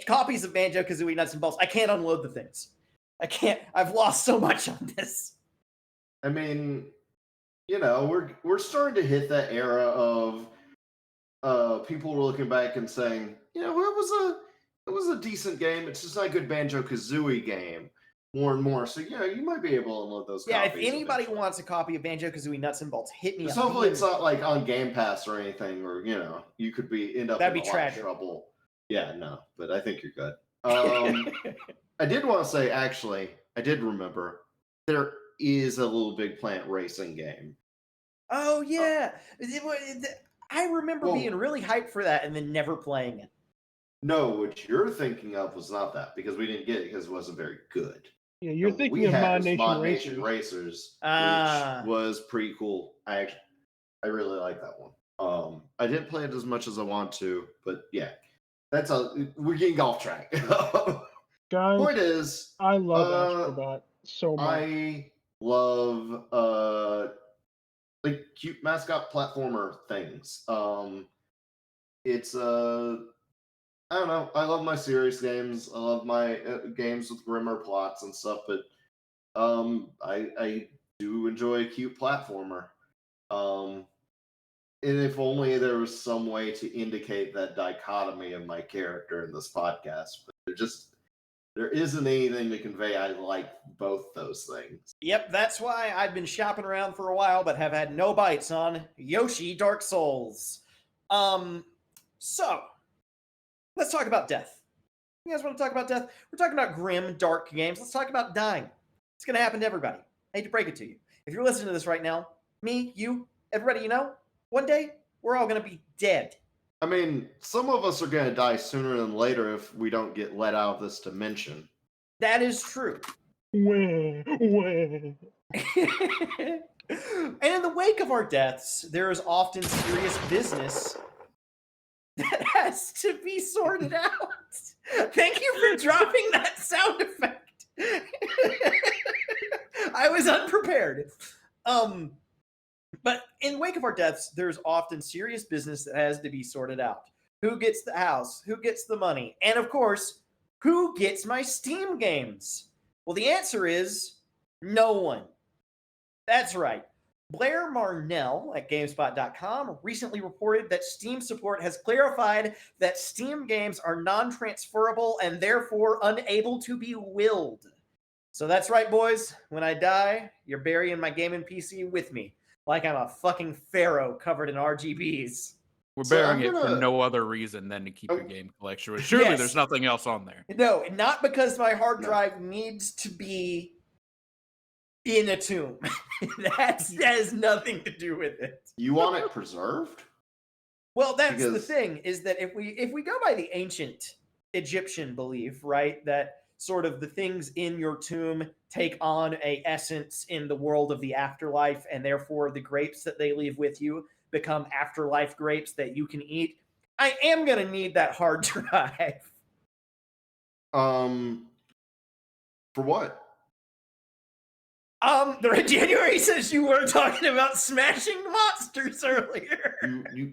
copies of Banjo-Kazooie Nuts and Bolts. I can't unload the things. I can't. I've lost so much on this. I mean, we're starting to hit that era of people looking back and saying, it was a decent game. It's just not a good Banjo-Kazooie game. More and more, so you might be able to unload those. Yeah, if copies anybody eventually. wants a copy of Banjo-Kazooie Nuts and Bolts, hit me Just up. hopefully it's not like on Game Pass or anything, or you could end up That'd in be a lot of tragic. trouble. Yeah, no, but I think you're good. I did want to say, actually, I did remember there is a Little Big Planet racing game. Oh yeah, I remember Well- being really hyped for that and then never playing it. No, what you're thinking of was not that, because we didn't get it because it wasn't very good. Yeah, you're we thinking of had Mod was Nation Mod Racers. Nation Racers, Ah. which was pretty cool. I really like that one. I didn't play it as much as I want to, but yeah, we're getting off track. Guys, Point is, I love Astro Bot so much. I love like cute mascot platformer things. It's I don't know. I love my serious games. I love my games with grimmer plots and stuff, but I do enjoy a cute platformer. And if only there was some way to indicate that dichotomy of my character in this podcast, but there isn't anything to convey I like both those things. Yep, that's why I've been shopping around for a while, but have had no bites on Yoshi Dark Souls. So let's talk about death. You guys want to talk about death? We're talking about grim, dark games. Let's talk about dying. It's going to happen to everybody. I hate to break it to you. If you're listening to this right now, me, you, everybody you know, one day we're all going to be dead. I mean, some of us are going to die sooner than later if we don't get let out of this dimension. That is true. Wah. And in the wake of our deaths, there is often serious business that has to be sorted out. Thank you for dropping that sound effect. I was unprepared. But in the wake of our deaths, there's often serious business that has to be sorted out. Who gets the house? Who gets the money? And of course, who gets my Steam games? Well, the answer is no one. That's right. Blair Marnell at GameSpot.com recently reported that Steam support has clarified that Steam games are non-transferable and therefore unable to be willed. So that's right, boys. When I die, you're burying my gaming PC with me, like I'm a fucking pharaoh covered in RGBs. We're So burying I'm it for gonna- no other reason than to keep your Oh. game collection. Surely Yes. there's nothing else on there. No, not because my hard No. drive needs to be in a tomb. that has nothing to do with it. You want it preserved? Well, that's the Because- thing, is that if we go by the ancient Egyptian belief, right, that sort of the things in your tomb take on a essence in the world of the afterlife, and therefore the grapes that they leave with you become afterlife grapes that you can eat. I am going to need that hard drive. For what? The January says you were talking about smashing monsters earlier. You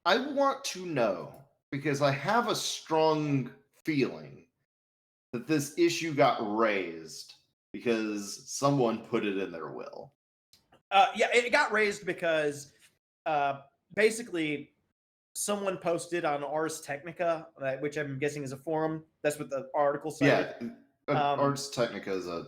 I want to know, because I have a strong feeling that this issue got raised because someone put it in their will. Yeah, it got raised because basically someone posted on Ars Technica, which I'm guessing is a forum. That's what the article said. Yeah, Ars Technica is a...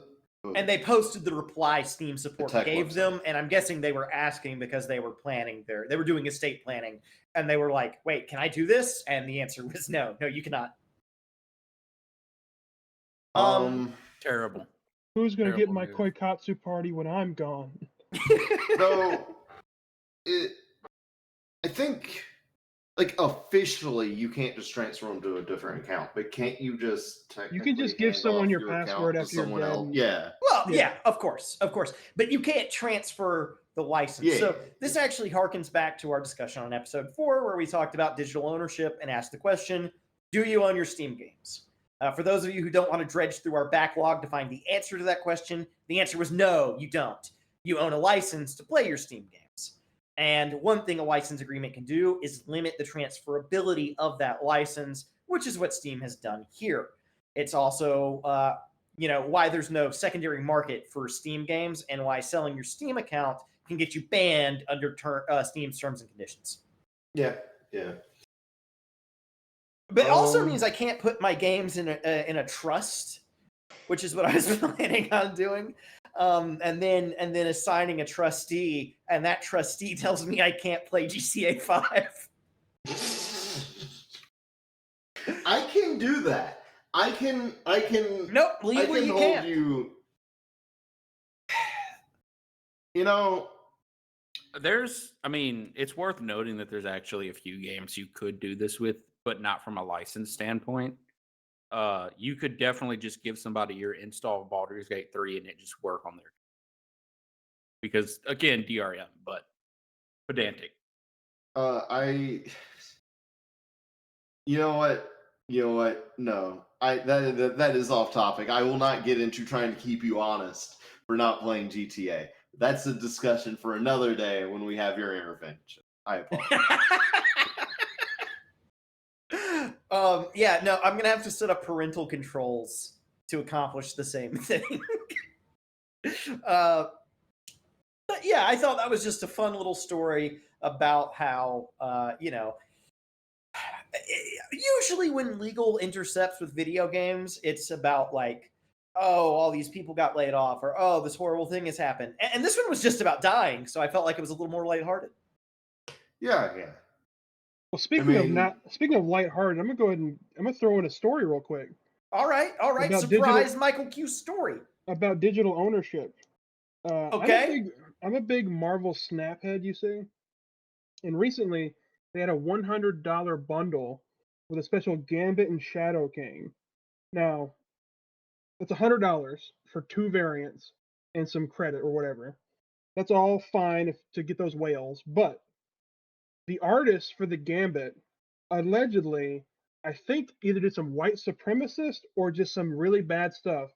And they posted the reply Steam support tech gave website. them, and I'm guessing they were asking because they were planning they were doing estate planning, and they were like, "Wait, can I do this?" And the answer was no, you cannot. Terrible. Who's going to get Terrible my move. Koikatsu party when I'm gone? Though, I think, like, officially, you can't just transfer them to a different account, but can't you just You can just give hand someone off your account password to after you're someone dead else? and- Yeah. Well, Yeah. yeah, of course, but you can't transfer the license. Yeah. So this actually harkens back to our discussion on episode 4, where we talked about digital ownership and asked the question: do you own your Steam games? For those of you who don't want to dredge through our backlog to find the answer to that question, the answer was no, you don't. You own a license to play your Steam games. And one thing a license agreement can do is limit the transferability of that license, which is what Steam has done here. It's also, why there's no secondary market for Steam games, and why selling your Steam account can get you banned under Steam's terms and conditions. Yeah. But it also means I can't put my games in a trust, which is what I was planning on doing, and then assigning a trustee, and that trustee tells me I can't play GTA 5. I can do that. I can Nope, I legally can you hold can't. you. You know, It's worth noting that there's actually a few games you could do this with, but not from a license standpoint. you could definitely just give somebody your install of Baldur's Gate 3 and it just work on their. Because again, DRM, but pedantic. You know what? You know what? No, that is off topic. I will not get into trying to keep you honest for not playing GTA. That's a discussion for another day when we have your intervention. I apologize. Yeah, no, I'm gonna have to set up parental controls to accomplish the same thing. But yeah, I thought that was just a fun little story about how, usually when legal intercepts with video games, it's about like, oh, all these people got laid off, or oh, this horrible thing has happened. And this one was just about dying, so I felt like it was a little more lighthearted. Yeah. Well, speaking of lighthearted, I'm gonna throw in a story real quick. All right. About Surprise, Michael Q's story about digital ownership. Okay. I'm a big Marvel snaphead, you see. And recently, they had a $100 bundle with a special Gambit and Shadow King. Now, it's $100 for 2 variants and some credit or whatever. That's all fine to get those whales, but the artist for the Gambit allegedly, I think, either did some white supremacist or just some really bad stuff.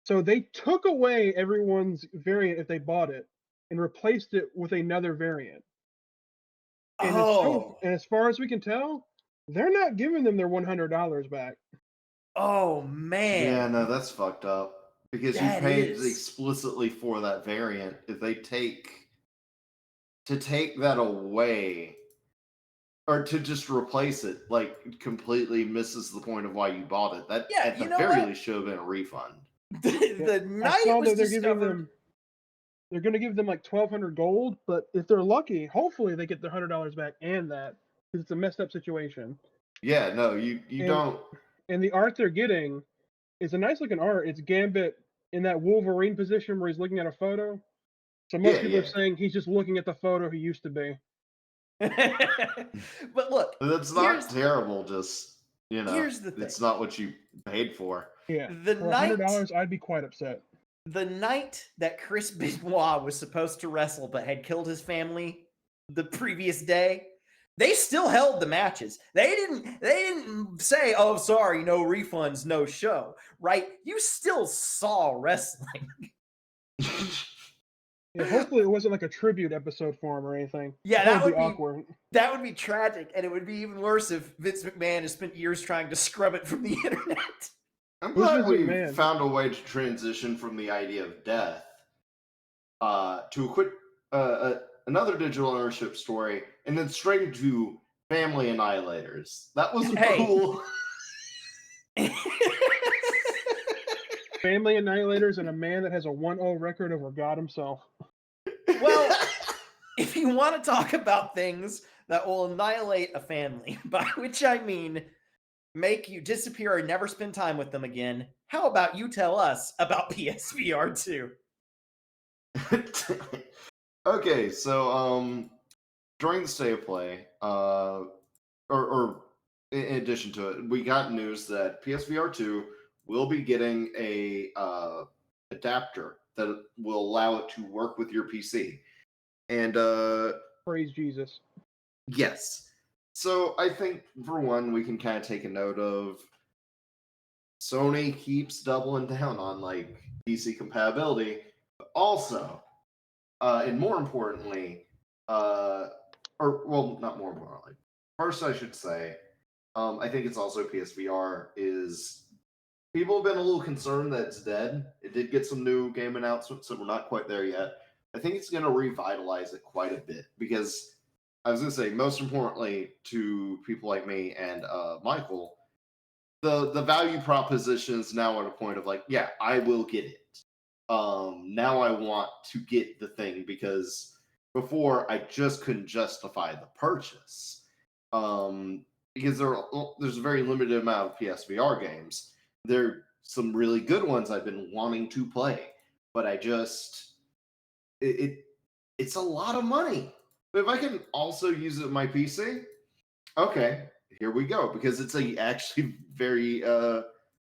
So they took away everyone's variant if they bought it and replaced it with another variant. And, and as far as we can tell, they're not giving them their $100 back. Oh man. Yeah, no, that's fucked up. Because you paid explicitly for that variant. If they take that away, or to just replace it, like completely misses the point of why you bought it. That at the very least should have been a refund. The night it was discovered, they're going to give them like 1,200 gold, but if they're lucky, hopefully they get their $100 back and that, because it's a messed up situation. Yeah, no, you don't. And the art they're getting is a nice looking art. It's Gambit in that Wolverine position where he's looking at a photo. So most people are saying he's just looking at the photo he used to be. But look, that's not terrible. Just here's the thing. It's not what you paid for. Yeah, for $100, I'd be quite upset. The night that Chris Benoit was supposed to wrestle but had killed his family the previous day, they still held the matches. They didn't say, "Oh, sorry, no refunds, no show." Right? You still saw wrestling. Yeah, hopefully it wasn't like a tribute episode for him or anything. Yeah, that would be awkward. That would be tragic, and it would be even worse if Vince McMahon has spent years trying to scrub it from the internet. I'm glad we found a way to transition from the idea of death to another digital ownership story, and then straight into family annihilators. That was cool. Family annihilators and a man that has a 1-0 record over God himself. Well, if you want to talk about things that will annihilate a family, by which I mean make you disappear or never spend time with them again, how about you tell us about PSVR 2? Okay, so during the state of play, or in addition to it, we got news that PSVR 2 will be getting a adapter that will allow it to work with your PC. And praise Jesus. Yes. So I think for one, we can kind of take a note of Sony keeps doubling down on like PC compatibility, but also, and more importantly, not more importantly. First, I should say, I think it's also PSVR is. People have been a little concerned that it's dead. It did get some new game announcements, so we're not quite there yet. I think it's going to revitalize it quite a bit because I was going to say, most importantly to people like me and Michael, the value proposition is now at a point of like, yeah, I will get it. Now I want to get the thing because before I just couldn't justify the purchase because there's a very limited amount of PSVR games. There are some really good ones I've been wanting to play, but it's a lot of money. But if I can also use it on my PC, okay, here we go, because it's a actually very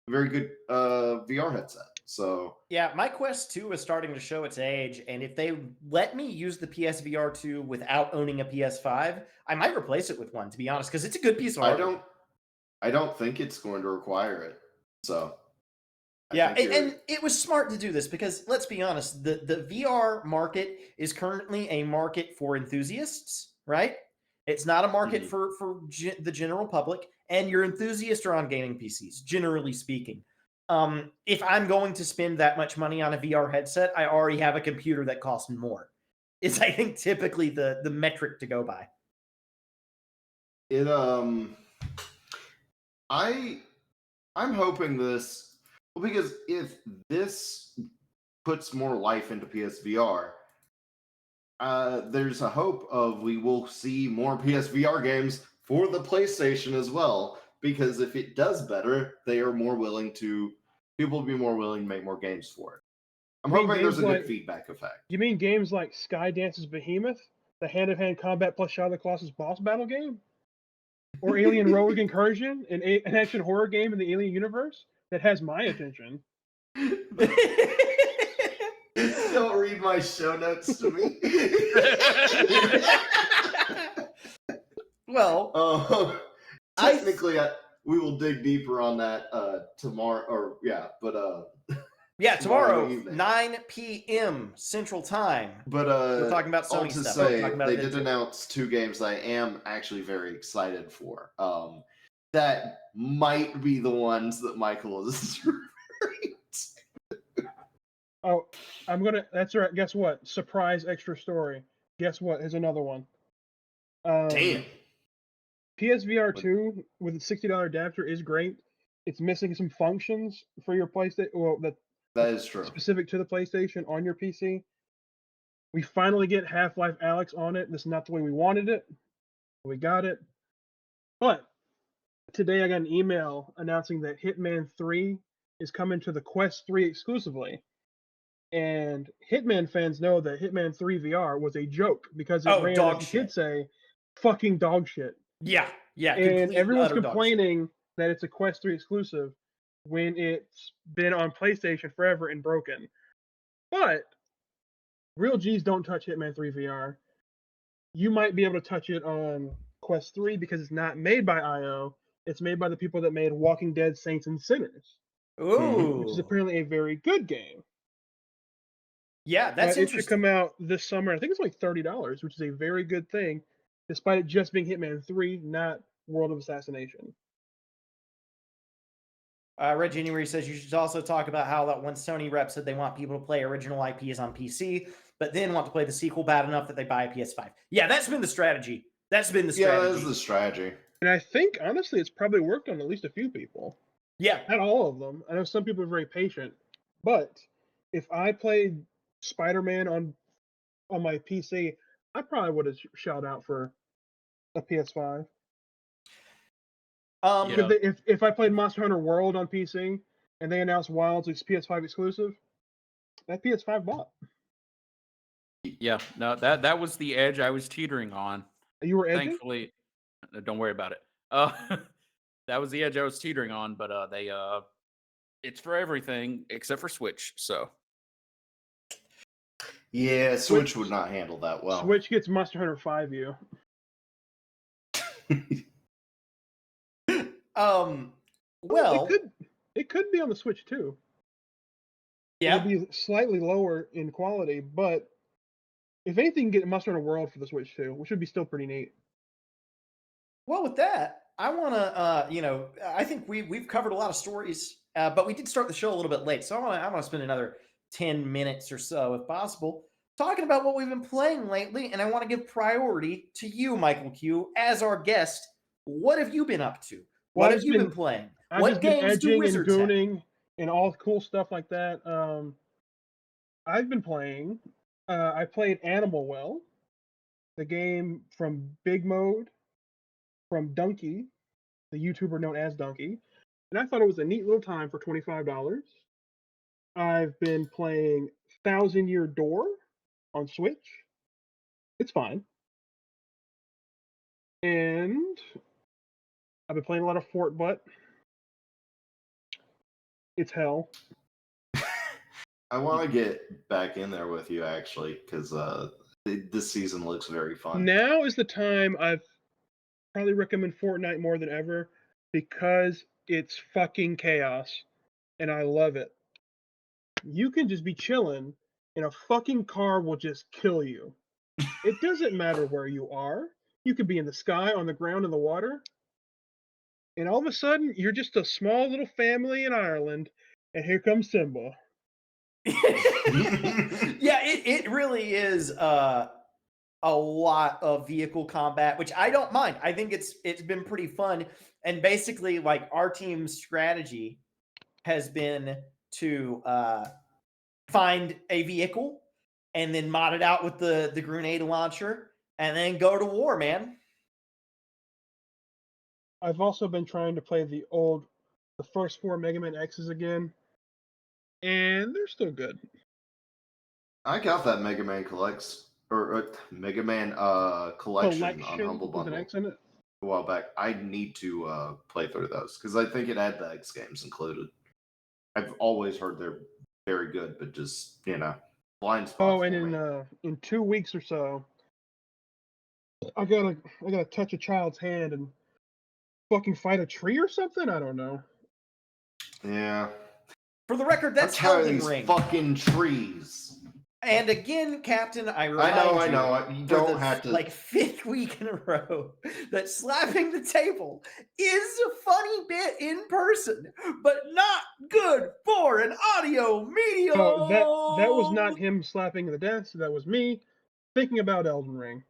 very good VR headset. So Yeah, my Quest 2 is starting to show its age, and if they let me use the PSVR 2 without owning a PS5, I might replace it with one, to be honest, because it's a good piece of hardware. I don't think it's going to require it. So Yeah, and it was smart to do this because let's be honest, the VR market is currently a market for enthusiasts, right? It's not a market for the general public, and your enthusiasts are on gaming PCs, generally speaking. If I'm going to spend that much money on a VR headset, I already have a computer that costs more. It's, I think, typically the metric to go by. I'm hoping this, well, because if this puts more life into PSVR, there's a hope of we will see more PSVR games for the PlayStation as well. Because if it does better, people will be more willing to make more games for it. I'm hoping there's a good feedback effect. You mean games like Skydance's Behemoth, the hand-to-hand combat plus Shadow of the Colossus boss battle game? Or Alien Rogue Incursion, an action horror game in the Alien universe that has my attention. Don't read my show notes to me. Well, technically, we will dig deeper on that tomorrow. Yeah, tomorrow, 9 p.m. Central Time. But we're talking about Sony all to stuff. say, they did announce 2 games that I am actually very excited for. That might be the ones that Michael is referring to. Oh, that's right. Guess what? Surprise extra story. Guess what? Here's another one. Damn. PSVR 2 with a $60 adapter is great. It's missing some functions for your PlayStation. Well, that is true. Specific to the PlayStation on your PC. We finally get Half-Life Alyx on it. This is not the way we wanted it. We got it. But today I got an email announcing that Hitman 3 is coming to the Quest 3 exclusively. And Hitman fans know that Hitman 3 VR was a joke because it ran, as the kids say, fucking dog shit. Yeah. And everyone's complaining that it's a Quest 3 exclusive when it's been on PlayStation forever and broken. But real G's don't touch Hitman 3 VR. You might be able to touch it on Quest 3 because it's not made by IO. It's made by the people that made Walking Dead, Saints, and Sinners. Ooh. Which is apparently a very good game. Yeah, that's interesting. It should come out this summer. I think it's like $30, which is a very good thing, despite it just being Hitman 3, not World of Assassination. Red January says you should also talk about how that one Sony rep said they want people to play original IPs on PC, but then want to play the sequel bad enough that they buy a PS5. Yeah, that's been the strategy. Yeah, that is the strategy. And I think, honestly, it's probably worked on at least a few people. Yeah. Not all of them. I know some people are very patient. But if I played Spider-Man on my PC, I probably would have shouted out for a PS5. If I played Monster Hunter World on PC and they announced Wilds as PS5 exclusive, that PS5 bought. Yeah, no, that was the edge I was teetering on. You were edging? Thankfully, don't worry about it. That was the edge I was teetering on, but it's for everything except for Switch. So yeah, Switch would not handle that well. Switch gets Monster Hunter 5U. Well, it could be on the Switch too. Yeah, it'll be slightly lower in quality, but if anything, get Monster Hunter World for the Switch too, which would be still pretty neat. Well, with that, I want to, I think we've covered a lot of stories, but we did start the show a little bit late, so I want to spend another 10 minutes or so, if possible, talking about what we've been playing lately, and I want to give priority to you, Michael Q, as our guest. What have you been up to? What have you been playing? What games do Wizards have? And all cool stuff like that. I've been playing. I played Animal Well, the game from Big Mode, from Donkey, the YouTuber known as Donkey, and I thought it was a neat little time for $25. I've been playing Thousand Year Door on Switch. It's fine. And I've been playing a lot of Fort Butt. It's hell. I want to get back in there with you actually, because this season looks very fun. Now is the time I've probably recommend Fortnite more than ever because it's fucking chaos and I love it. You can just be chilling and a fucking car will just kill you. It doesn't matter where you are. You could be in the sky, on the ground, in the water. And all of a sudden, you're just a small little family in Ireland, and here comes Simba. Yeah, it really is a lot of vehicle combat, which I don't mind. I think it's been pretty fun. And basically, like, our team's strategy has been to find a vehicle and then mod it out with the grenade launcher and then go to war, man. I've also been trying to play the first 4 Mega Man X's again, and they're still good. I got that Mega Man Mega Man collection on Humble with an Bundle X in it. a while back. I need to play through those because I think it had the X games included. I've always heard they're very good, but just blind spot. Oh, and in 2 weeks or so, I gotta touch a child's hand and fucking fight a tree or something. I don't know. Yeah. For the record, that's I'm tired of Elden these Ring. fucking trees. And again, Captain, I remind I you, know. You for don't the, have to. like, 5th week in a row that slapping the table is a funny bit in person, but not good for an audio medium. Oh, that was not him slapping the desk. That was me thinking about Elden Ring.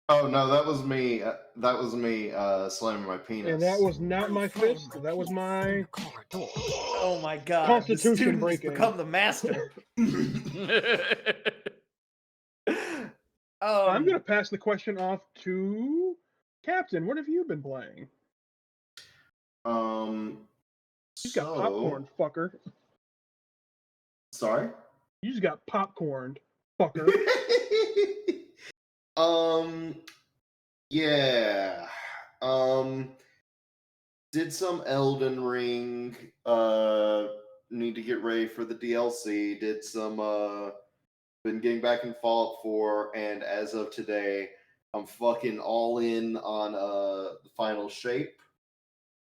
Oh no, that was me. That was me slamming my penis. And that was not my fist. That was my Oh my god! Constitution the student breaking. has become the master. I'm gonna pass the question off to Captain. What have you been playing? You got popcorn, fucker. Sorry? You just got popcorned, fucker. Yeah. Did some Elden Ring. Need to get ready for the DLC. Did some. Been getting back in Fallout 4, and as of today, I'm fucking all in on the final shape.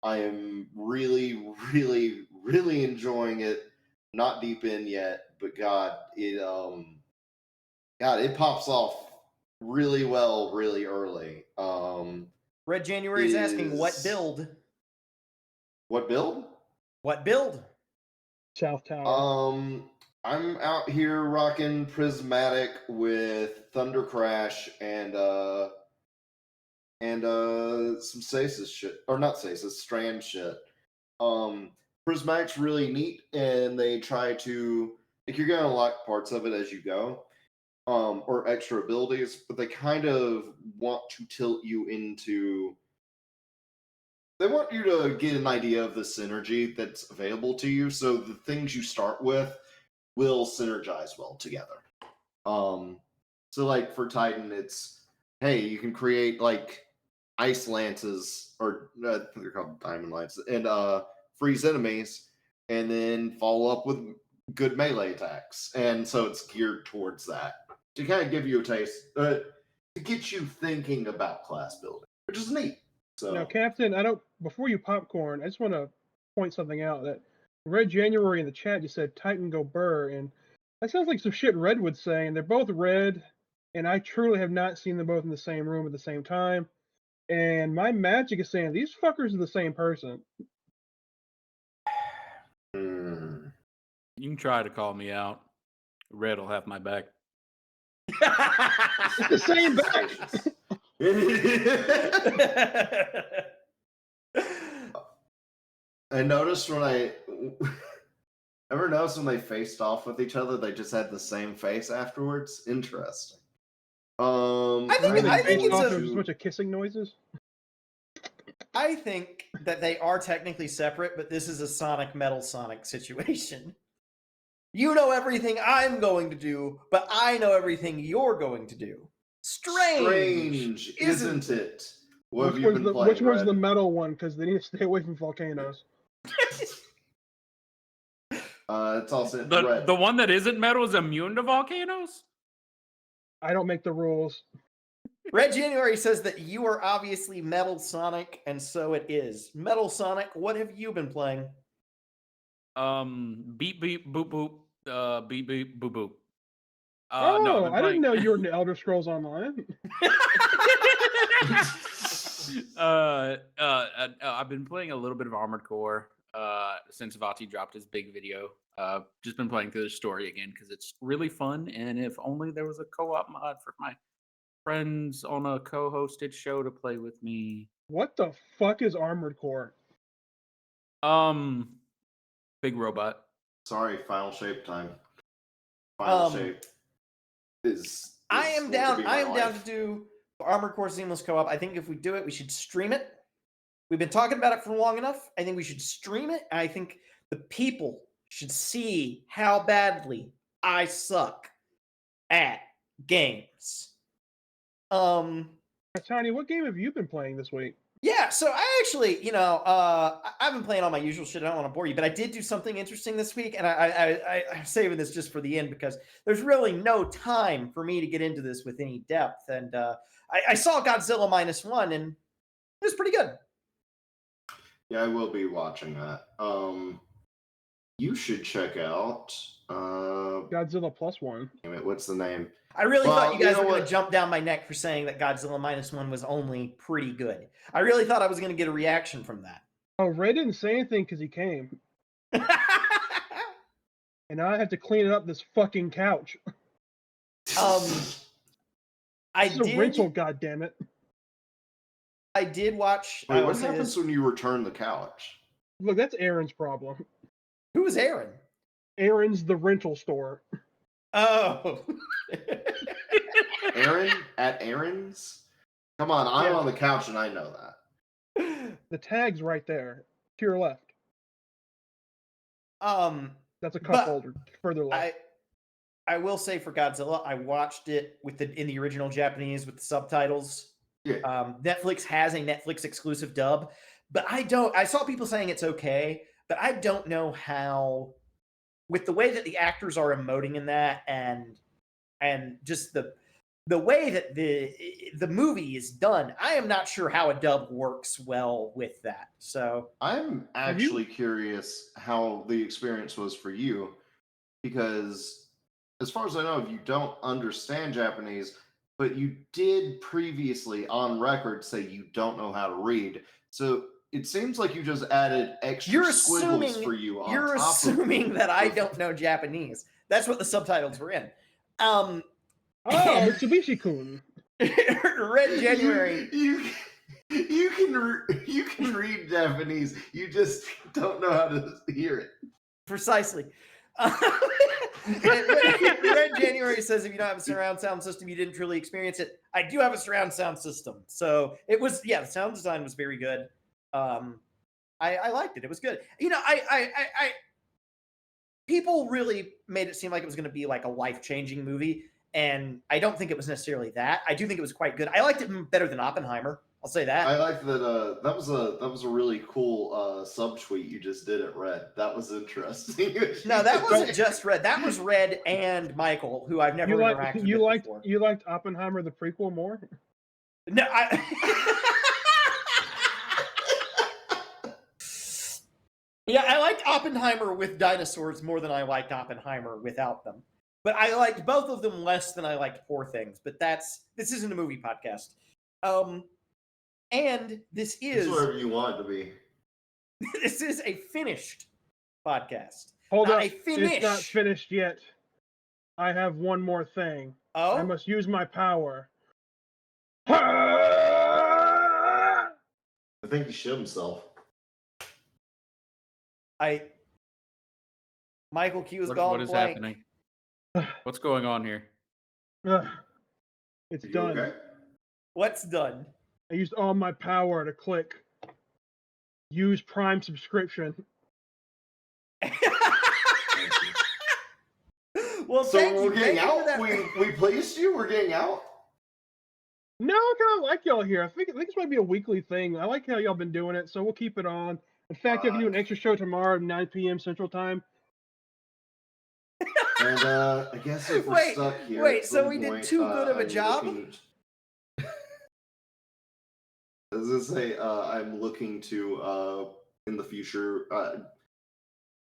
I am really, really, really enjoying it. Not deep in yet, but God, it pops off really well, really early. Red January is asking what build? What build? What build? South Tower. I'm out here rocking Prismatic with Thunder Crash and some Stasis shit, or not Stasis, Strand shit. Prismatic's really neat, and they try to, like, you're gonna unlock parts of it as you go, or extra abilities, but they kind of want to tilt you into. They want you to get an idea of the synergy that's available to you, so the things you start with will synergize well together. So like for Titan, it's, hey, you can create like ice lances, or I think they're called diamond lances, and freeze enemies, and then follow up with good melee attacks. And so it's geared towards that to kind of give you a taste, to get you thinking about class building, which is neat. So Now, Captain, before you popcorn, I just want to point something out that Red January in the chat just said Titan go burr, and that sounds like some shit Red would say, and they're both red, and I truly have not seen them both in the same room at the same time. And my magic is saying these fuckers are the same person. You can try to call me out. Red will have my back. It's the same back. I noticed ever noticed when they faced off with each other, they just had the same face afterwards? Interesting. I think it's a bunch of kissing noises. I think that they are technically separate, but this is a Sonic Metal Sonic situation. You know everything I'm going to do, but I know everything you're going to do. Strange, isn't it? What have you been playing, which one's Red? the metal one? Because they need to stay away from volcanoes. It's also The Red. the one that isn't metal is immune to volcanoes. I don't make the rules. Red January says that you are obviously Metal Sonic, and so it is. Metal Sonic, what have you been playing? Beep beep boop boop. Beep beep boop boop. Oh, No, I've been I didn't playing. know you were in Elder Scrolls Online. I've been playing a little bit of Armored Core since Vati dropped his big video. Just been playing through the story again because it's really fun. And if only there was a co-op mod for my friends on a co-hosted show to play with me. What the fuck is Armored Core? Big robot. Sorry, Final Shape time. Final Shape is I am going down. to be I my am down life. to do Armored Core Seamless Co-op. I think if we do it, we should stream it. We've been talking about it for long enough. I think we should stream it. And I think the people should see how badly I suck at games. Tiny, what game have you been playing this week? Yeah, so I actually, I've been playing all my usual shit. I don't want to bore you, but I did do something interesting this week, and I'm saving this just for the end because there's really no time for me to get into this with any depth. And I saw Godzilla -1, and it was pretty good. Yeah, I will be watching that. You should check out. Godzilla +1. Damn it, what's the name? I really thought you Well, guys you know were going to what? jump down my neck for saying that Godzilla -1 was only pretty good. I really thought I was going to get a reaction from that. Oh, Ray didn't say anything because he came. And now I have to clean up this fucking couch. I It's a did. rental, goddammit. I did watch. Wait, I what will say happens this. when you return the couch? Look, that's Aaron's problem. Who was Aaron? Aaron's the rental store. Oh. Aaron at Aaron's? Come on, I'm Yeah. on the couch and I know that. The tag's right there, to your left. That's a cup But holder. Further left. I will say for Godzilla, I watched it in the original Japanese with the subtitles. Yeah. Netflix has a Netflix exclusive dub, but I saw people saying it's okay, but I don't know how, with the way that the actors are emoting in that and just the way that the movie is done, I am not sure how a dub works well with that. So I'm actually curious how the experience was for you, because as far as I know, you don't understand Japanese, but you did previously on record say you don't know how to read. So it seems like you just added extra you're squiggles assuming for you on you're top assuming of that I the- don't know Japanese. That's what the subtitles were in. Oh, and- Mitsubishi-kun. Red January. You can read Japanese. You just don't know how to hear it. Precisely. Red January says if you don't have a surround sound system, you didn't truly experience it. I do have a surround sound system. So it was, the sound design was very good. I liked it. It was good. People really made it seem like it was going to be like a life-changing movie. And I don't think it was necessarily that. I do think it was quite good. I liked it better than Oppenheimer. I'll say that. I like that. That was a really cool subtweet you just did at Red. That was interesting. No, that wasn't just Red. That was Red and Michael, who I've never interacted with before. You liked Oppenheimer the prequel more? No, yeah, I liked Oppenheimer with dinosaurs more than I liked Oppenheimer without them. But I liked both of them less than I liked Poor Things. But this isn't a movie podcast. And this is whatever you want it to be. This is a finished podcast. Hold Not up. a finish. It's not finished yet. I have one more thing. Oh? I must use my power. I think he shit himself. Michael Q is What gone is blank. happening? What's going on here? It's Are you done. okay? What's done? I used all my power to click use Prime subscription. Well, So thank we're you. getting Thank you for out. that. We placed you. We're getting out. No, I kind of like y'all here. I think this might be a weekly thing. I like how y'all been doing it, so we'll keep it on. In fact, I can do an extra show tomorrow at 9 p.m. Central Time. And I guess if we're stuck here, wait, at so some we did point, too good of a I'm job? As I say, I'm looking to in the future.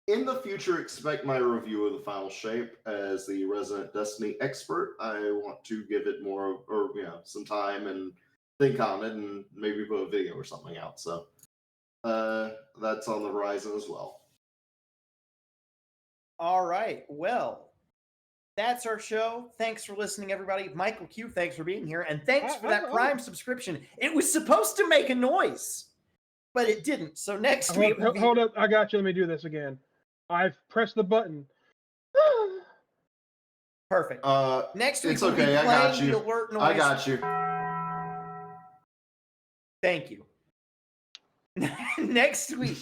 In the future, expect my review of the final shape as the resident Destiny expert. I want to give it more, or some time and think on it, and maybe put a video or something out. So that's on the horizon as well. All right. Well, that's our show. Thanks for listening, everybody. Michael Q, thanks for being here. And thanks for that Prime subscription. It was supposed to make a noise, but it didn't. So next week. Hold up. I got you. Let me do this again. I've pressed the button. Perfect. Next week, It's we'll okay. be I got playing you. the alert noise. I got you. Thank you. Next week,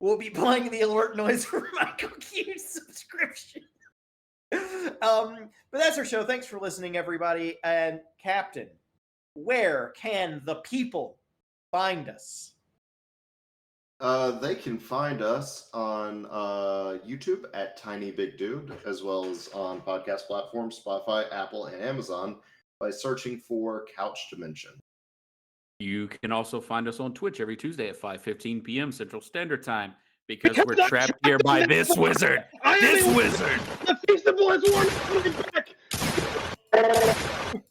we'll be playing the alert noise for Michael Q's subscription. But that's our show. Thanks for listening, everybody. And Captain, where can the people find us? They can find us on YouTube at Tiny Big Dude, as well as on podcast platforms Spotify, Apple, and Amazon by searching for Couch Dimension. You can also find us on Twitch every Tuesday at 5:15 p.m. Central Standard Time because we're trapped here by this wizard. This wizard. The Feastable has won. Back.